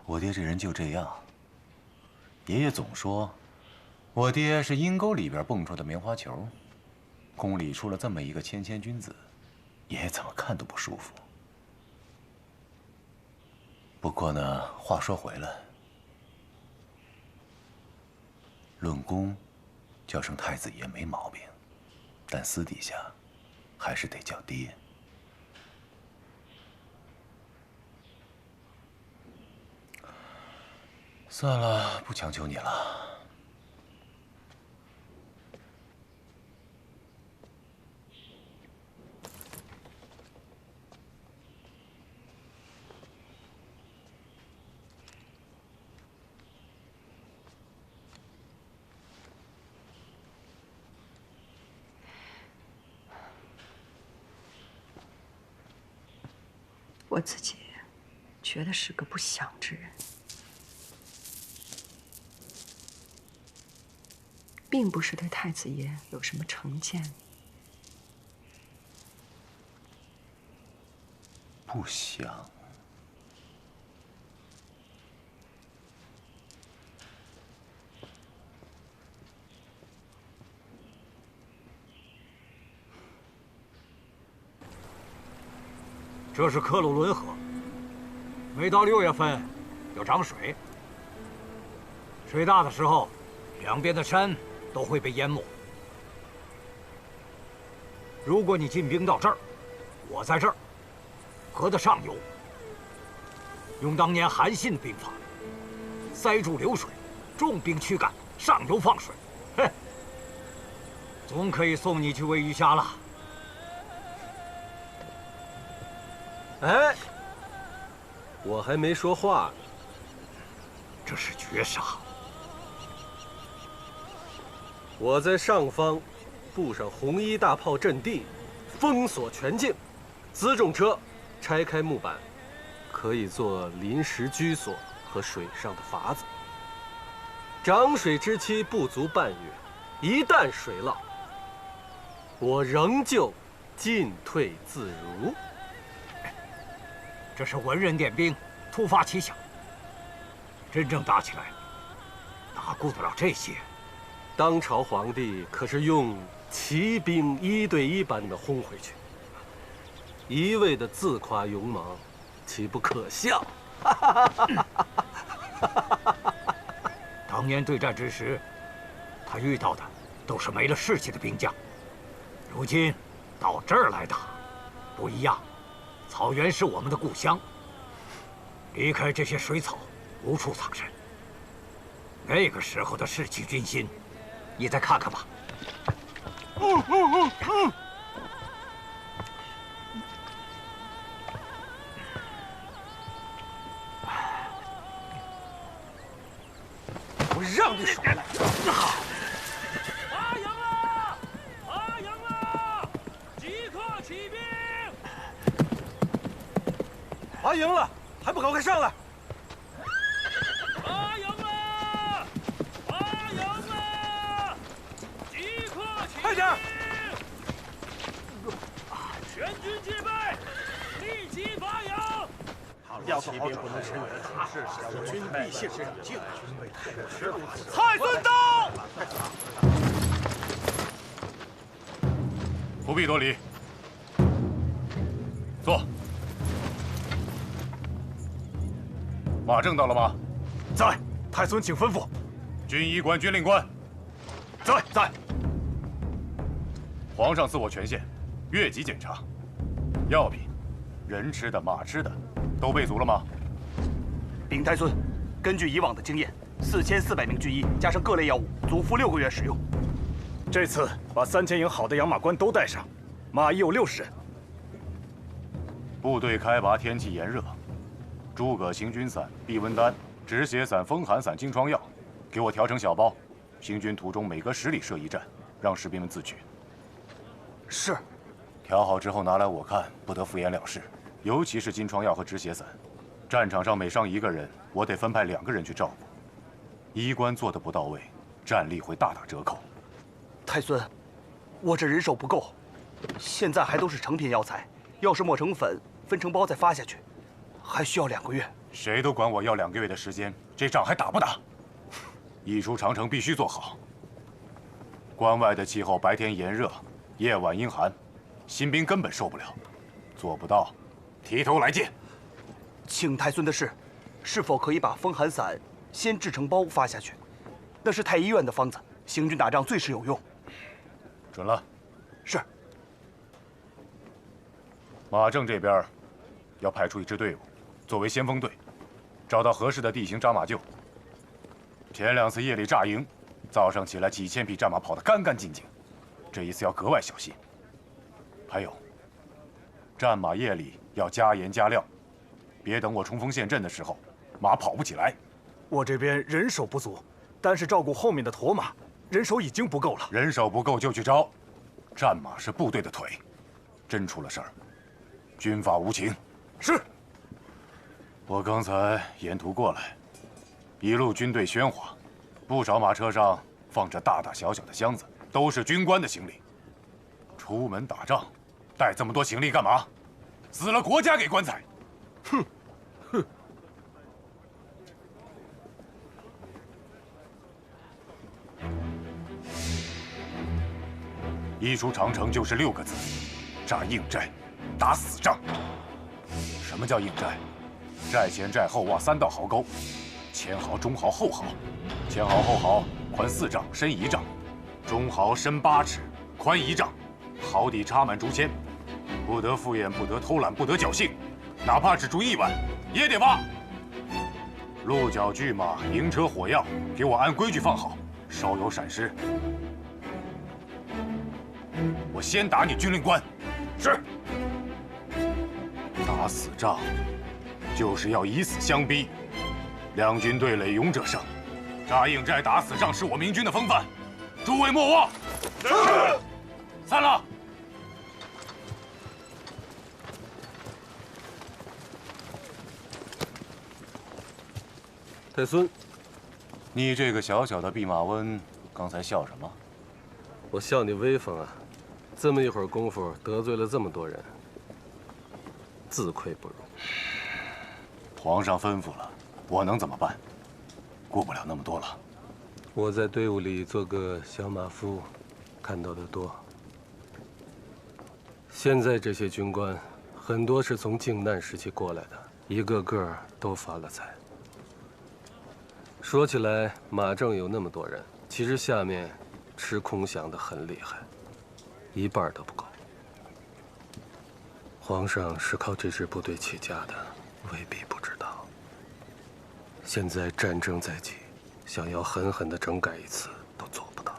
我爹这人就这样。爷爷总说，我爹是阴沟里边蹦出的棉花球，宫里出了这么一个谦谦君子，爷爷怎么看都不舒服。不过呢，话说回来，论功，叫声太子爷没毛病，但私底下，还是得叫爹。算了，不强求你了。我自己觉得是个不祥之人。并不是对太子爷有什么成见。不想。这是克鲁伦河，每到6月份要涨水，水大的时候，两边的山都会被淹没。如果你进兵到这儿，我在这儿，河的上游，用当年韩信的兵法，塞住流水，重兵驱赶，上游放水，嘿，总可以送你去喂鱼虾了。哎，我还没说话呢。这是绝杀。我在上方布上红衣大炮阵地，封锁全境，辎重车拆開木板，可以做臨時居所和水上的筏子。漲水之期不足半月，一旦水澇，我仍舊進退自如。這是文人點兵，突發奇想。真正打起來，哪顧得了這些？當朝皇帝可是用騎兵1對1把你們轟回去，一味的自誇勇猛，豈不可笑？當年對戰之時，他遇到的都是沒了士氣的兵將，如今到這兒來打，不一樣。草原是我們的故鄉，離開這些水草，無處藏身。那個時候的士氣軍心，你再看看吧。我讓你耍賴！發營了！發營了！即刻起兵！發營了，還不趕快上來！發營了！發營了！即刻起兵！快點！全軍戒備，立即發營！要騎兵不能吃人，軍必信守敬。太孫到！不必多禮，坐。馬正到了嗎？在，太孫請吩咐。軍醫官、軍令官，在。皇上賜我權限，越級檢查，藥品、人吃的、馬吃的，都備足了嗎？禀太孫，根據以往的經驗，4400名軍醫加上各類藥物，足敷6個月使用。這次把3000營好的養馬官都帶上，馬已有60人。部隊開拔天氣炎熱。諸葛行軍散、避蚊丹、止血散、風寒散、金瘡藥，給我調成小包。行軍途中每隔10里設一站，讓士兵們自取。是。調好之後拿來我看，不得敷衍了事。尤其是金瘡藥和止血散，戰場上每傷1個人，我得分派2個人去照顧。醫官做得不到位，戰力會大打折扣。太孫，我這人手不夠，現在還都是成品藥材，要是磨成粉，分成包再發下去。還需要2個月。誰都管我要2個月的時間，這仗還打不打？一出長城必須做好。關外的氣候白天炎熱，夜晚陰寒，新兵根本受不了。做不到，提頭來見。請太孫的是否可以把風寒散先制成包發下去？那是太醫院的方子，行軍打仗最是有用。准了。是。馬正這邊要派出一支隊伍，作為先鋒隊，找到合適的地形紮馬廄。前2次夜裡紮營，早上起來幾千匹戰馬跑得乾乾淨淨，這一次要格外小心。還有，戰馬夜裡要加鹽加料，別等我衝鋒陷陣的時候，馬跑不起來。我這邊人手不足，但是照顧後面的駝馬，人手已經不夠了。人手不夠就去招，戰馬是部隊的腿，真出了事兒，軍法無情。是。我剛才沿途過來，一路軍隊喧嘩，不少馬車上放着大大小小的箱子，都是軍官的行李。出門打仗，帶這麼多行李幹嘛？死了國家給棺材。哼，哼。一出長城就是6個字：紮硬寨，打死仗。么叫应寨？寨前寨後挖3道壕溝，前壕、中壕、後壕。前壕、後壕寬4丈，深1丈；中壕深8尺，寬1丈。壕底插滿竹籤，不得敷衍，不得偷懶，不得僥倖，哪怕只住1晚，也得挖。鹿角、巨馬、營車、火藥，給我按規矩放好，稍有閃失，我先打你軍令官。是。打死仗，就是要以死相逼。兩軍對壘，勇者勝。扎應寨打死仗是我明軍的風範，諸位莫忘。是。散了。太孙，你这个小小的弼马温，刚才笑什么？我笑你威风啊！这麼一會兒功夫，得罪了這麼多人，自愧不如。皇上吩咐了，我能怎麼辦？顧不了那麼多了。我在隊伍裡做個小馬夫，看到的多。現在這些軍官，很多是從靖難時期過來的，一個個都發了財。說起來，馬正有那麼多人，其實下面吃空饷的很厲害，一半都不夠。皇上是靠這支部隊起家的，未必不知道。現在戰爭在即，想要狠狠地整改一次都做不到。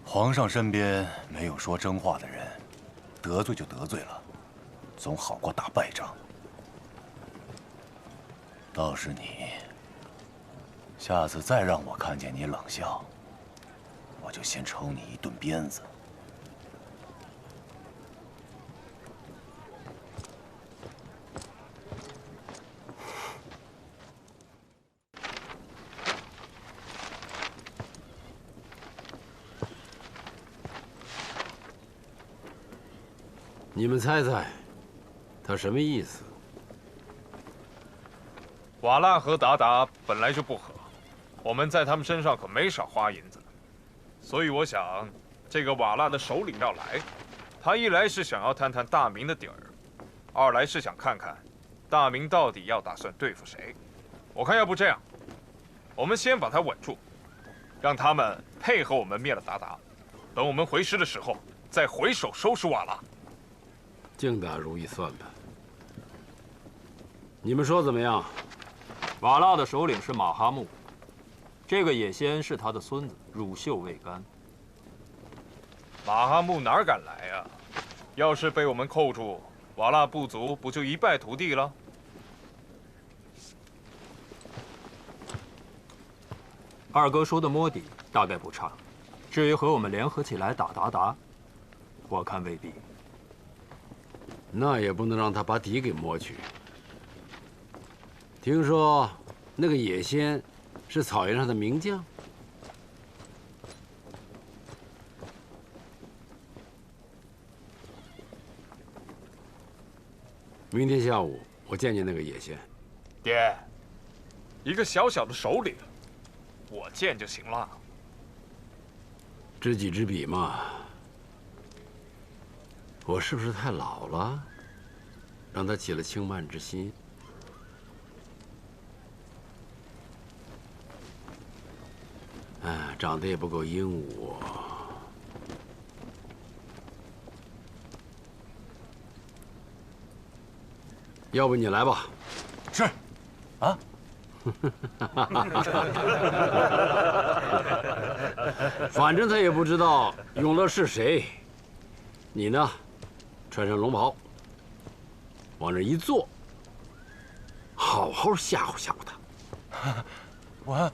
皇上身邊沒有說真話的人，得罪就得罪了，總好過打敗仗。倒是你，下次再讓我看見你冷笑，我就先抽你一頓鞭子。你們猜猜，他什麼意思？瓦剌和韃靼本來就不和，我們在他們身上可沒少花銀子，所以我想，這個瓦剌的首領要來，他一來是想要探探大明的底兒，二來是想看看大明到底要打算對付誰。我看要不這樣，我們先把他穩住，讓他們配合我們滅了韃靼，等我們回師的時候再回手收拾瓦剌。精打如意算盤，你們說怎麼樣？瓦剌的首領是馬哈木，這個野仙是他的孫子，乳臭未乾。馬哈木哪敢來啊？要是被我們扣住，瓦剌部族不就一敗塗地了？二哥說的摸底大概不差，至於和我們聯合起來打韃靼，我看未必。那也不能讓他把底給摸去。聽說那個野仙是草原上的名將。明天下午我見見那個野仙。爹，一個小小的首領，我見就行了。知己知彼嘛。我是不是太老了，讓他起了輕慢之心？哎，長得也不夠英武。要不你來吧。是。啊。反正他也不知道永樂是誰，你呢？穿上龍袍，往這一坐，好好嚇唬嚇唬他。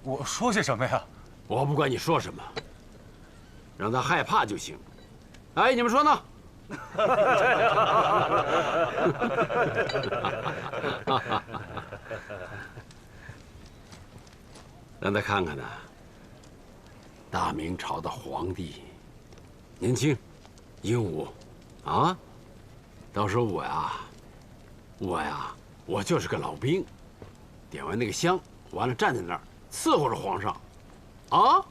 我說些什麼呀？我不管你說什麼，讓他害怕就行。哎，你們說呢？讓他看看呢，大明朝的皇帝，年輕。英武，啊！到時候我就是個老兵，點完那個香，完了站在那兒伺候着皇上，啊！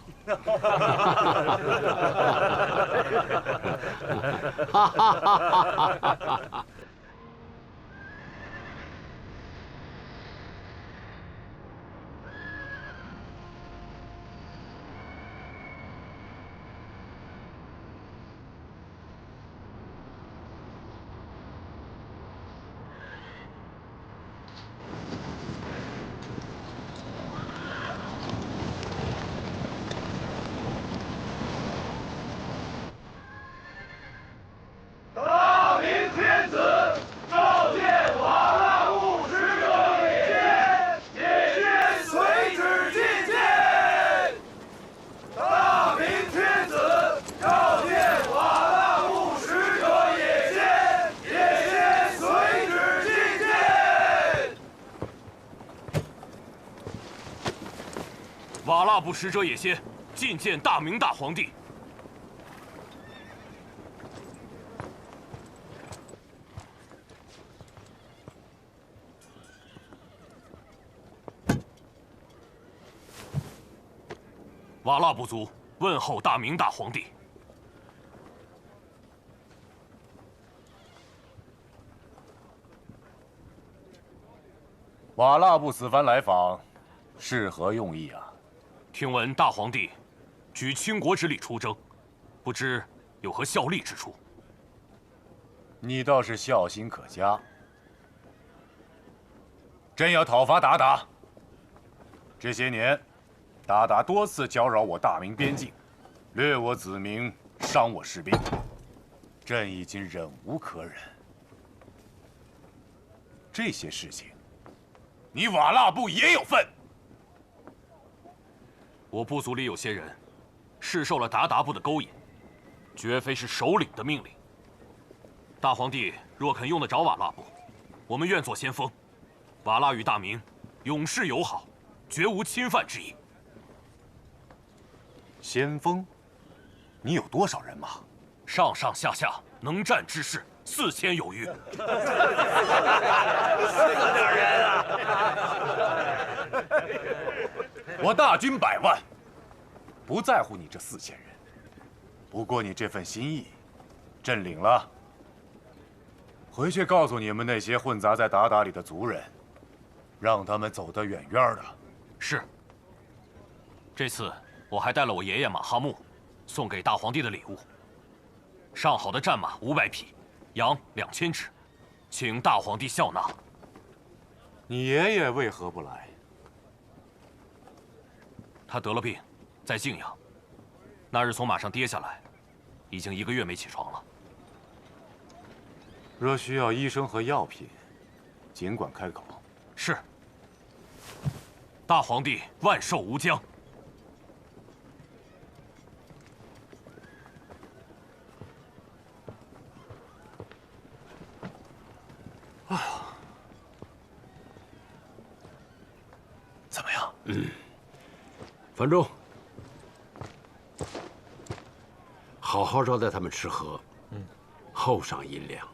瓦剌部使者也先觐见大明大皇帝。瓦剌部族问候大明大皇帝。瓦剌部此番来访，是何用意啊？听闻大皇帝举倾国之力出征，不知有何效力之处？你倒是孝心可嘉。朕要讨伐鞑靼。这些年，鞑靼多次搅擾我大明邊境，掠我子民，傷我士兵，朕已經忍無可忍。這些事情，你瓦剌部也有份。我部族裡有些人是受了鞑靼部的勾引，絕非是首領的命令。大皇帝若肯用得着瓦剌部，我們願做先鋒。瓦剌與大明永世友好，絕無侵犯之意。先鋒，你有多少人馬？上上下下能戰之士4000有餘。是个人啊！我大軍100萬，不在乎你這4000人。不過你這份心意，朕領了。回去告訴你們那些混雜在鞑靼裡的族人，讓他們走得遠遠的。是。這次我還帶了我爺爺馬哈木送給大皇帝的禮物：上好的戰馬500匹，羊2000隻，請大皇帝笑納。你爺爺為何不來？他得了病，在泾陽。那日從馬上跌下來，已經1個月沒起床了。若需要醫生和藥品，儘管開口。是。大皇帝萬壽無疆。哎呀，怎麼樣？樊中，好好招待他們吃喝，厚賞銀兩，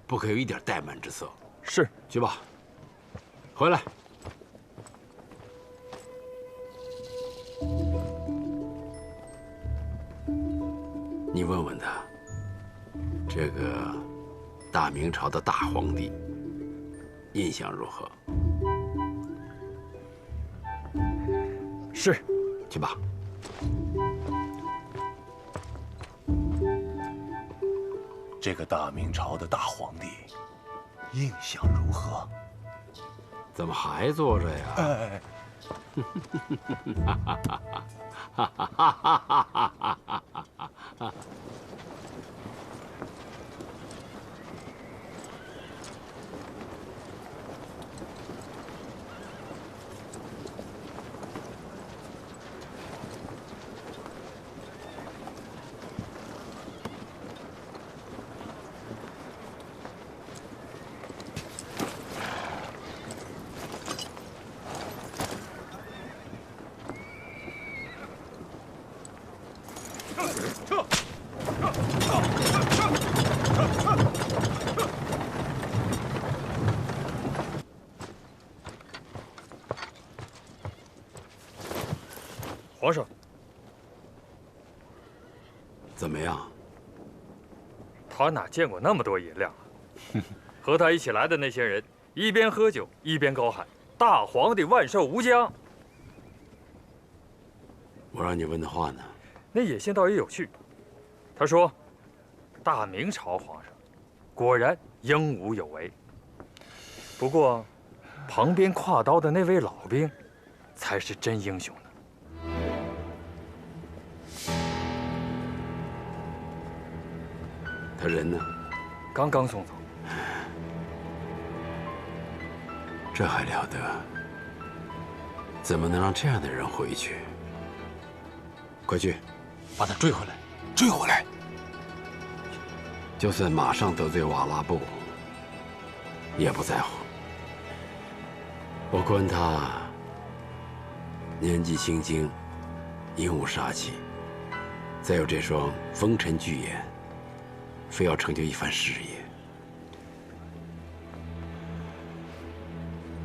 不可有一點怠慢之色。是，去吧。回來。你問問他，這個大明朝的大皇帝印象如何？是，去吧。這個大明朝的大皇帝印象如何？怎麼還坐着呀？哎，哈哈哈哈哈哈！皇上，怎麼樣？他哪見過那麼多銀兩啊？和他一起來的那些人，一邊喝酒一邊高喊“大皇帝萬壽無疆”。我讓你問的話呢？那野仙倒也有趣。他說：“大明朝皇上果然英武有為，不過旁邊挎刀的那位老兵，才是真英雄呢。”他人呢？剛剛送走。這還了得？怎麼能讓這樣的人回去？快去，把他追回來！追回來！就算馬上得罪瓦剌部，也不在乎。我關他年紀輕輕，英武殺氣，再有這雙風塵巨眼，非要成就一番事業。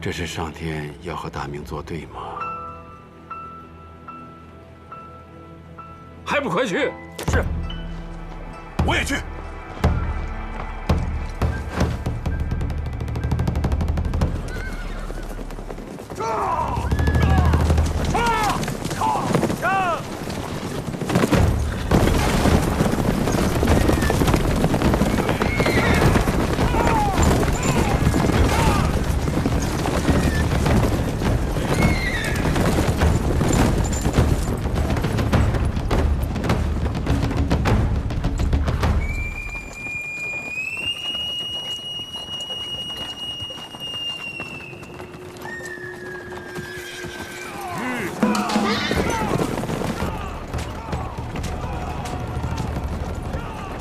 這是上天要和大明作對嗎？还不快去！是，我也去。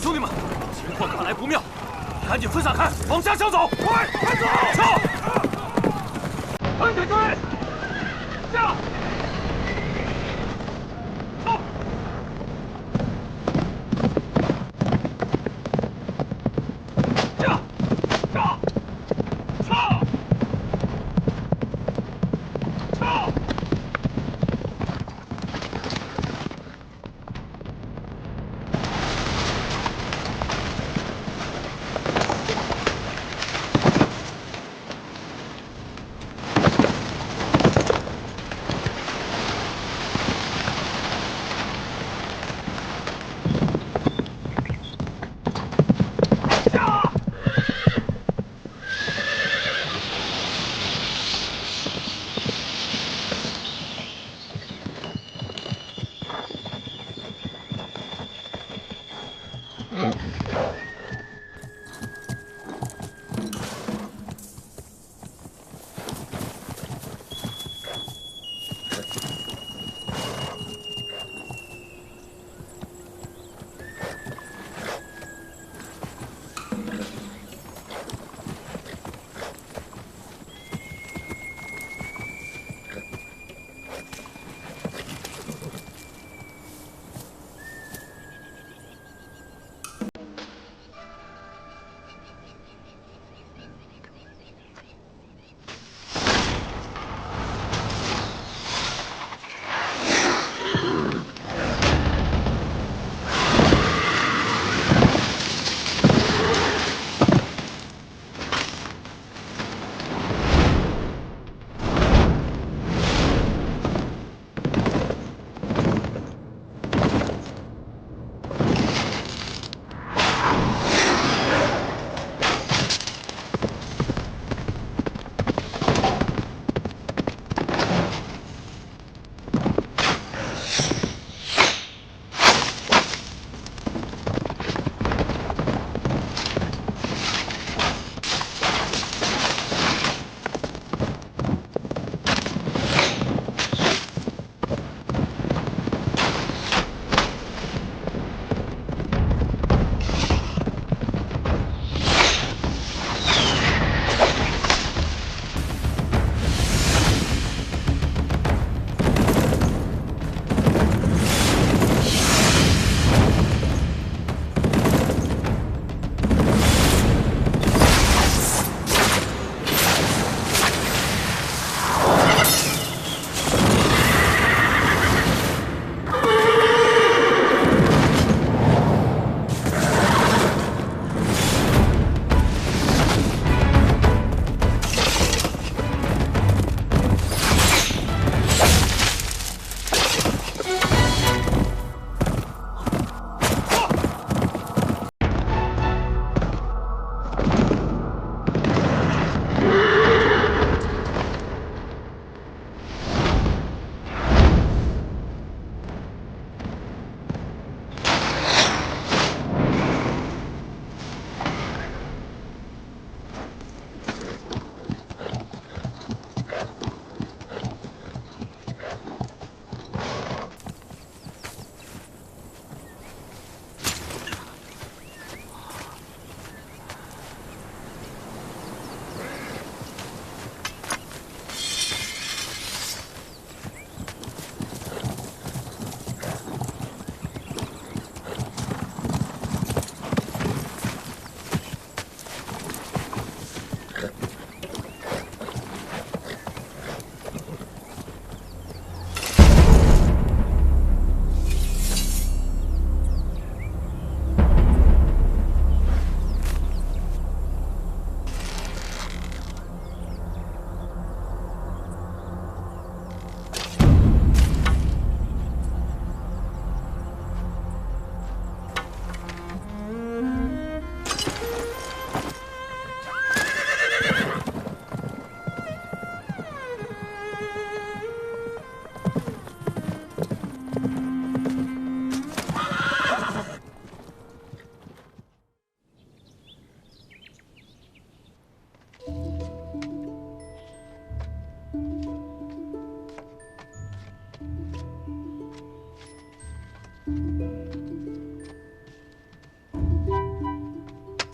兄弟们，情况看来不妙，赶紧分散开，往家乡走！快走！撤！跟着追！下！走！下！上！撤！撤！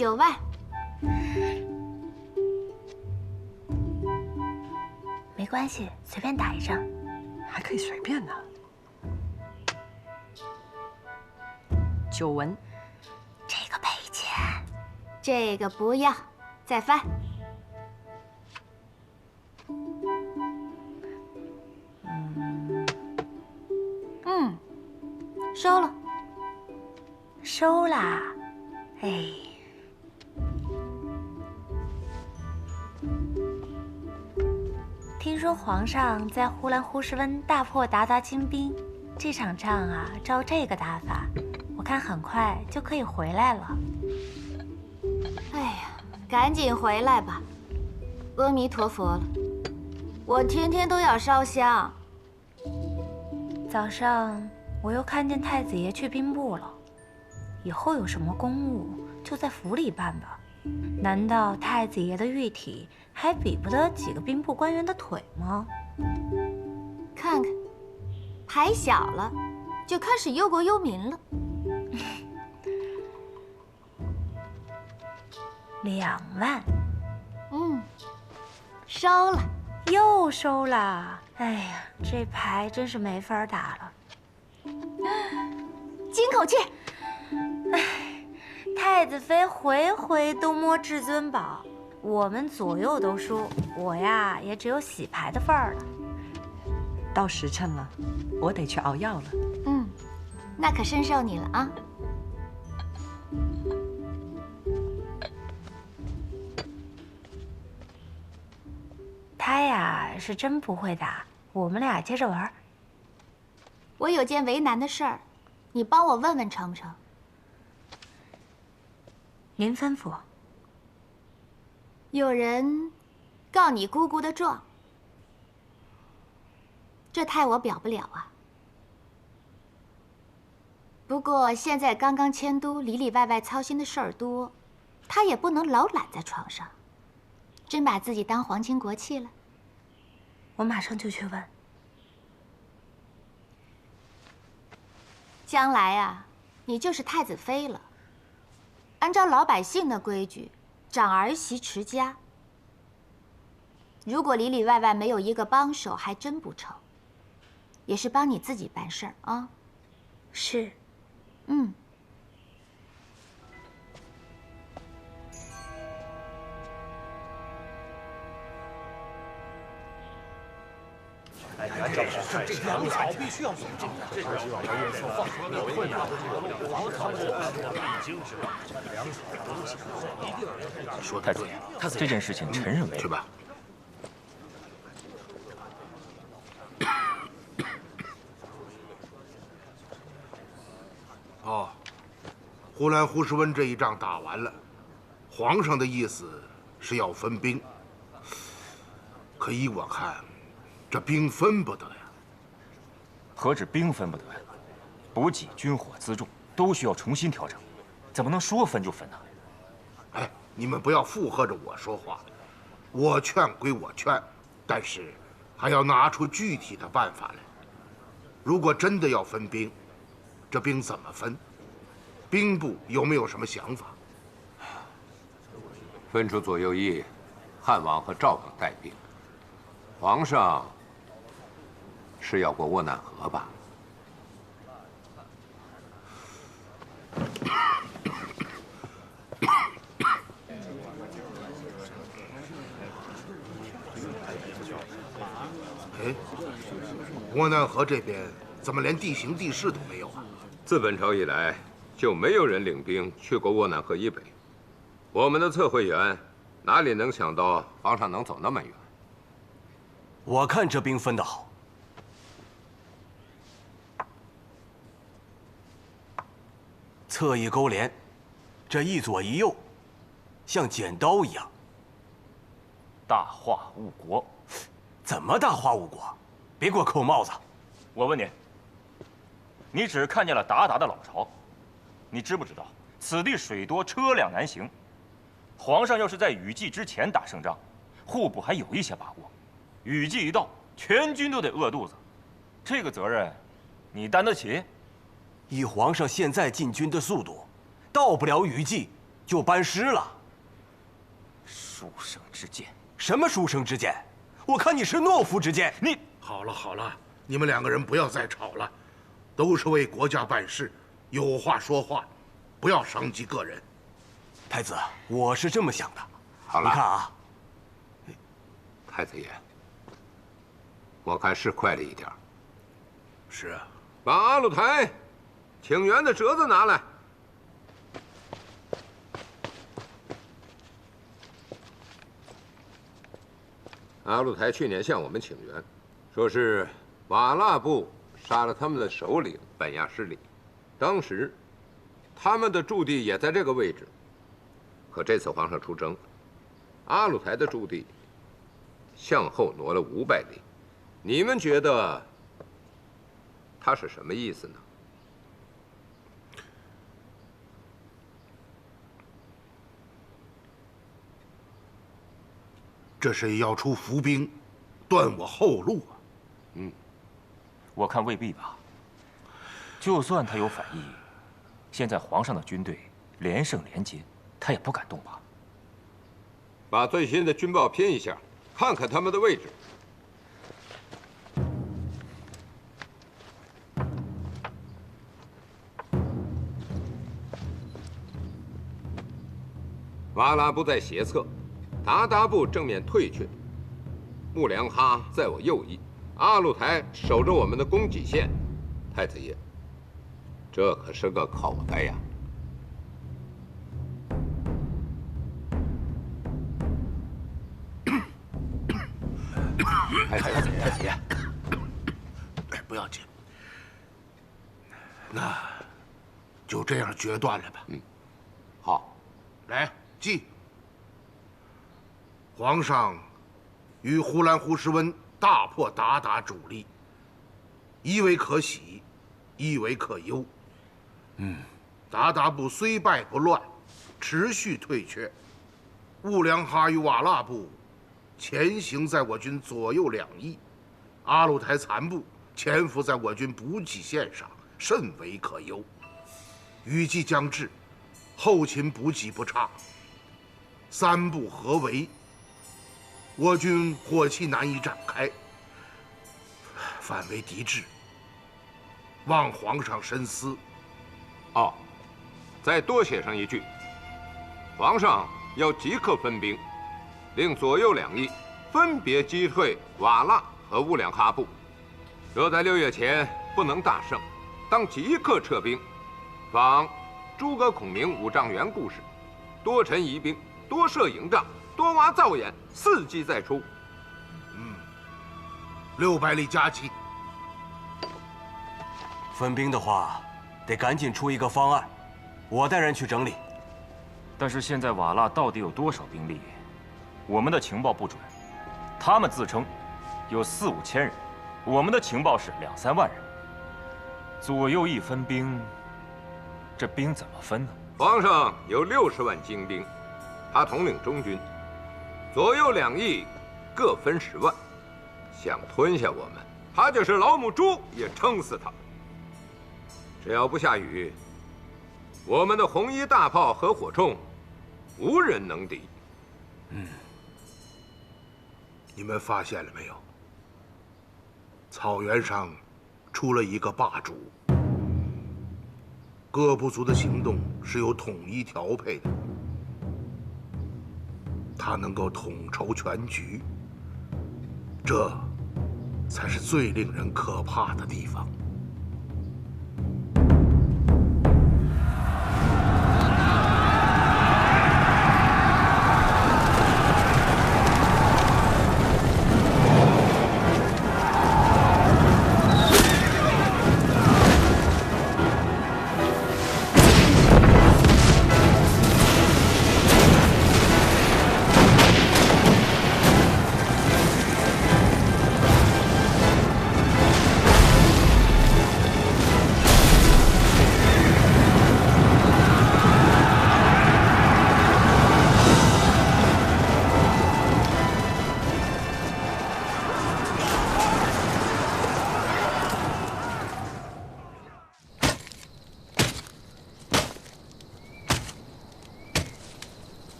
9萬。没关系，随便打一张，还可以随便呢。9文，这个赔钱，这个不要，再翻。收了，收啦，哎。听说皇上在呼兰呼士温大破韃靼精兵，这场仗啊，照这个打法，我看很快就可以回来了。哎呀，赶緊回來吧！阿彌陀佛了，我天天都要燒香。早上我又看見太子爺去兵部了，以後有什麼公務就在府裡辦吧。難道太子爺的玉體還比不得幾個兵部官員的腿嗎？看看，牌小了，就開始憂國憂民了。2萬，收了，又收了。哎呀，這牌真是沒法打了。金口氣。哎，太子妃回回都摸至尊寶，我們左右都輸，我呀也只有洗牌的份兒了。到時辰了，我得去熬藥了。那可深受你了啊。他呀是真不會打，我們倆接着玩。我有件為難的事兒，你幫我問問成不成？您吩咐。有人告你姑姑的狀，這太我表不了啊。不過現在剛剛遷都，裡裡外外操心的事兒多，他也不能老懶在床上，真把自己當皇親國戚了。我馬上就去問。將來啊，你就是太子妃了。按照老百姓的規矩，長兒媳持家。如果裡裡外外沒有一個幫手，還真不成。也是幫你自己辦事兒啊。是。这粮草必須要送這個放說的困難，已經是糧草的東西，一定要說太對。這件事情，臣認為去吧。哦，呼蘭呼士溫這一仗打完了，皇上的意思是要分兵，可依我看，這兵分不得呀。何止兵分不得呀？補給、軍火、輜重都需要重新調整，怎麼能說分就分呢？哎，你們不要附和着我說話，我勸歸我勸，但是還要拿出具體的辦法來。如果真的要分兵，這兵怎麼分？兵部有沒有什麼想法？分出左右翼，漢王和趙王帶兵。皇上是要過沃難河吧？哎，沃難河這邊怎麼連地形地勢都沒有啊？自本朝以來，就沒有人領兵去過沃難河以北。我們的測繪員哪裡能想到皇上能走那麼遠？我看這兵分得好。側翼勾連，這一左一右，像剪刀一樣。大化誤國。怎麼大化誤國？別給我扣帽子！我問你，你只看見了韃靼的老巢，你知不知道此地水多，車輛難行？皇上要是在雨季之前打勝仗，戶部還有一些把握。雨季一到，全軍都得餓肚子，這個責任，你擔得起？以皇上現在進軍的速度，到不了雨季，就班师了。书生之见？什么书生之见？我看你是懦夫之见。你好了好了，你们两个人不要再吵了，都是为国家办事，有话说话，不要伤及个人。太子，我是这么想的。好了，你看啊，太子爷，我看是快了一点。是啊，把阿鲁台请援的折子拿来。阿鲁台去年向我们请援，说是瓦剌部杀了他们的首领本亚失里，当时他们的驻地也在这个位置。可这次皇上出征，阿鲁台的驻地向后挪了500里，你们觉得他是什么意思呢？这是要出伏兵，断我后路啊！我看未必吧。就算他有反意，现在皇上的军队连胜连捷，他也不敢动吧？把最新的军报拼一下，看看他们的位置。瓦剌部在斜侧，鞑靼部正面退却，木良哈在我右翼，阿鲁台守着我们的供给线。太子爷，这可是个口袋呀！太子爷，不要紧，那就这样决断了吧。好，来记。皇上与呼兰呼什温大破鞑靼主力，一为可喜，一为可忧。鞑靼部虽败不乱，持續退卻。兀良哈與瓦剌部前行在我軍左右兩翼，阿魯台殘部潛伏在我軍補給線上，甚為可憂。雨季將至，後勤補給不差，三部合圍，我軍火器難以展開，反為敵滯，望皇上深思。哦，再多寫上一句：皇上要即刻分兵，令左右兩翼分別擊退瓦剌和兀良哈部。若在6月前不能大勝，當即刻撤兵。仿諸葛孔明5丈原故事，多陳疑兵，多設營帳，多挖灶眼，伺機再出。600里加急。分兵的話，得趕緊出一個方案，我帶人去整理。但是現在瓦剌到底有多少兵力？我們的情報不準，他們自稱有4、5千人，我們的情報是2、3萬人。左右翼分兵，這兵怎麼分呢？皇上有60萬精兵，他統領中軍，左右兩翼各分10萬，想吞下我們，他就是老母豬也撐死他。只要不下雨，我們的紅衣大炮和火铳無人能敵。你們發現了沒有？草原上出了一個霸主，各部族的行動是有統一調配的，他能夠統籌全局，這才是最令人可怕的地方。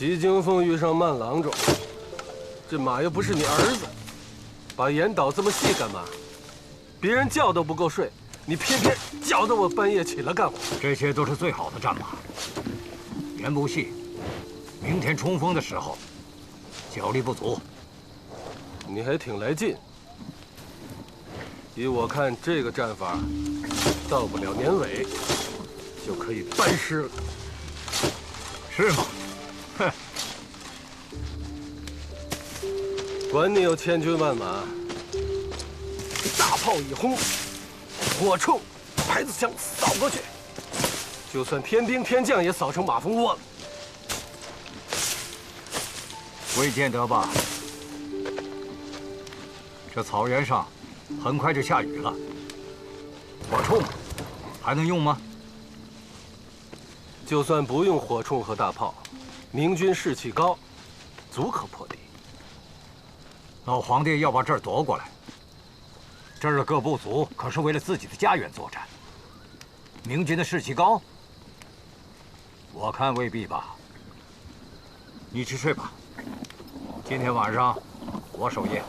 吉京鳳遇上慢郎中，这马又不是你儿子，把眼倒这么细干嘛？别人觉都不够睡，你偏偏搅得我半夜起来干活。这些都是最好的战马，言不细。明天冲锋的时候，脚力不足。你还挺来劲。依我看，这个战法，到不了年尾，就可以班师了。是吗？哼！管你有千军万馬，大炮一轟，火铳、排子槍掃過去，就算天兵天將也掃成馬蜂窩了。未見得吧？這草原上很快就下雨了，火铳還能用嗎？就算不用火铳和大炮，明軍士氣高，足可破敵。老皇帝要把這兒奪過來，這兒的各部族可是為了自己的家園作戰。明軍的士氣高，我看未必吧。你去睡吧，今天晚上我守夜。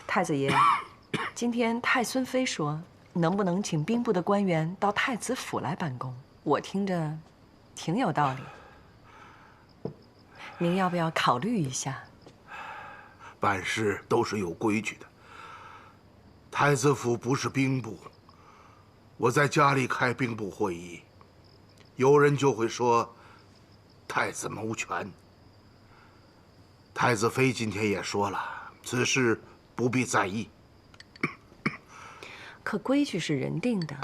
太子爷，今天太孙妃说，能不能請兵部的官員到太子府來辦公？我聽着挺有道理。您要不要考慮一下？辦事都是有規矩的。太子府不是兵部，我在家裡開兵部會議，有人就會說太子謀權。太子妃今天也說了，此事不必在意。可規矩是人定的，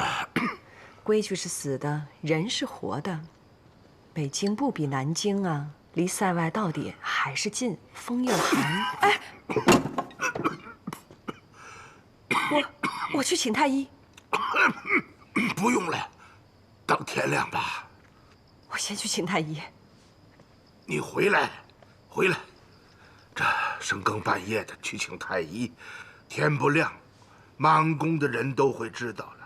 規矩是死的，人是活的。北京不比南京啊，離塞外到底還是近，風又寒。哎，我去請太醫。不用了，等天亮吧。我先去請太醫。你回來，回來。這深更半夜的去請太醫，天不亮，滿宮的人都會知道了。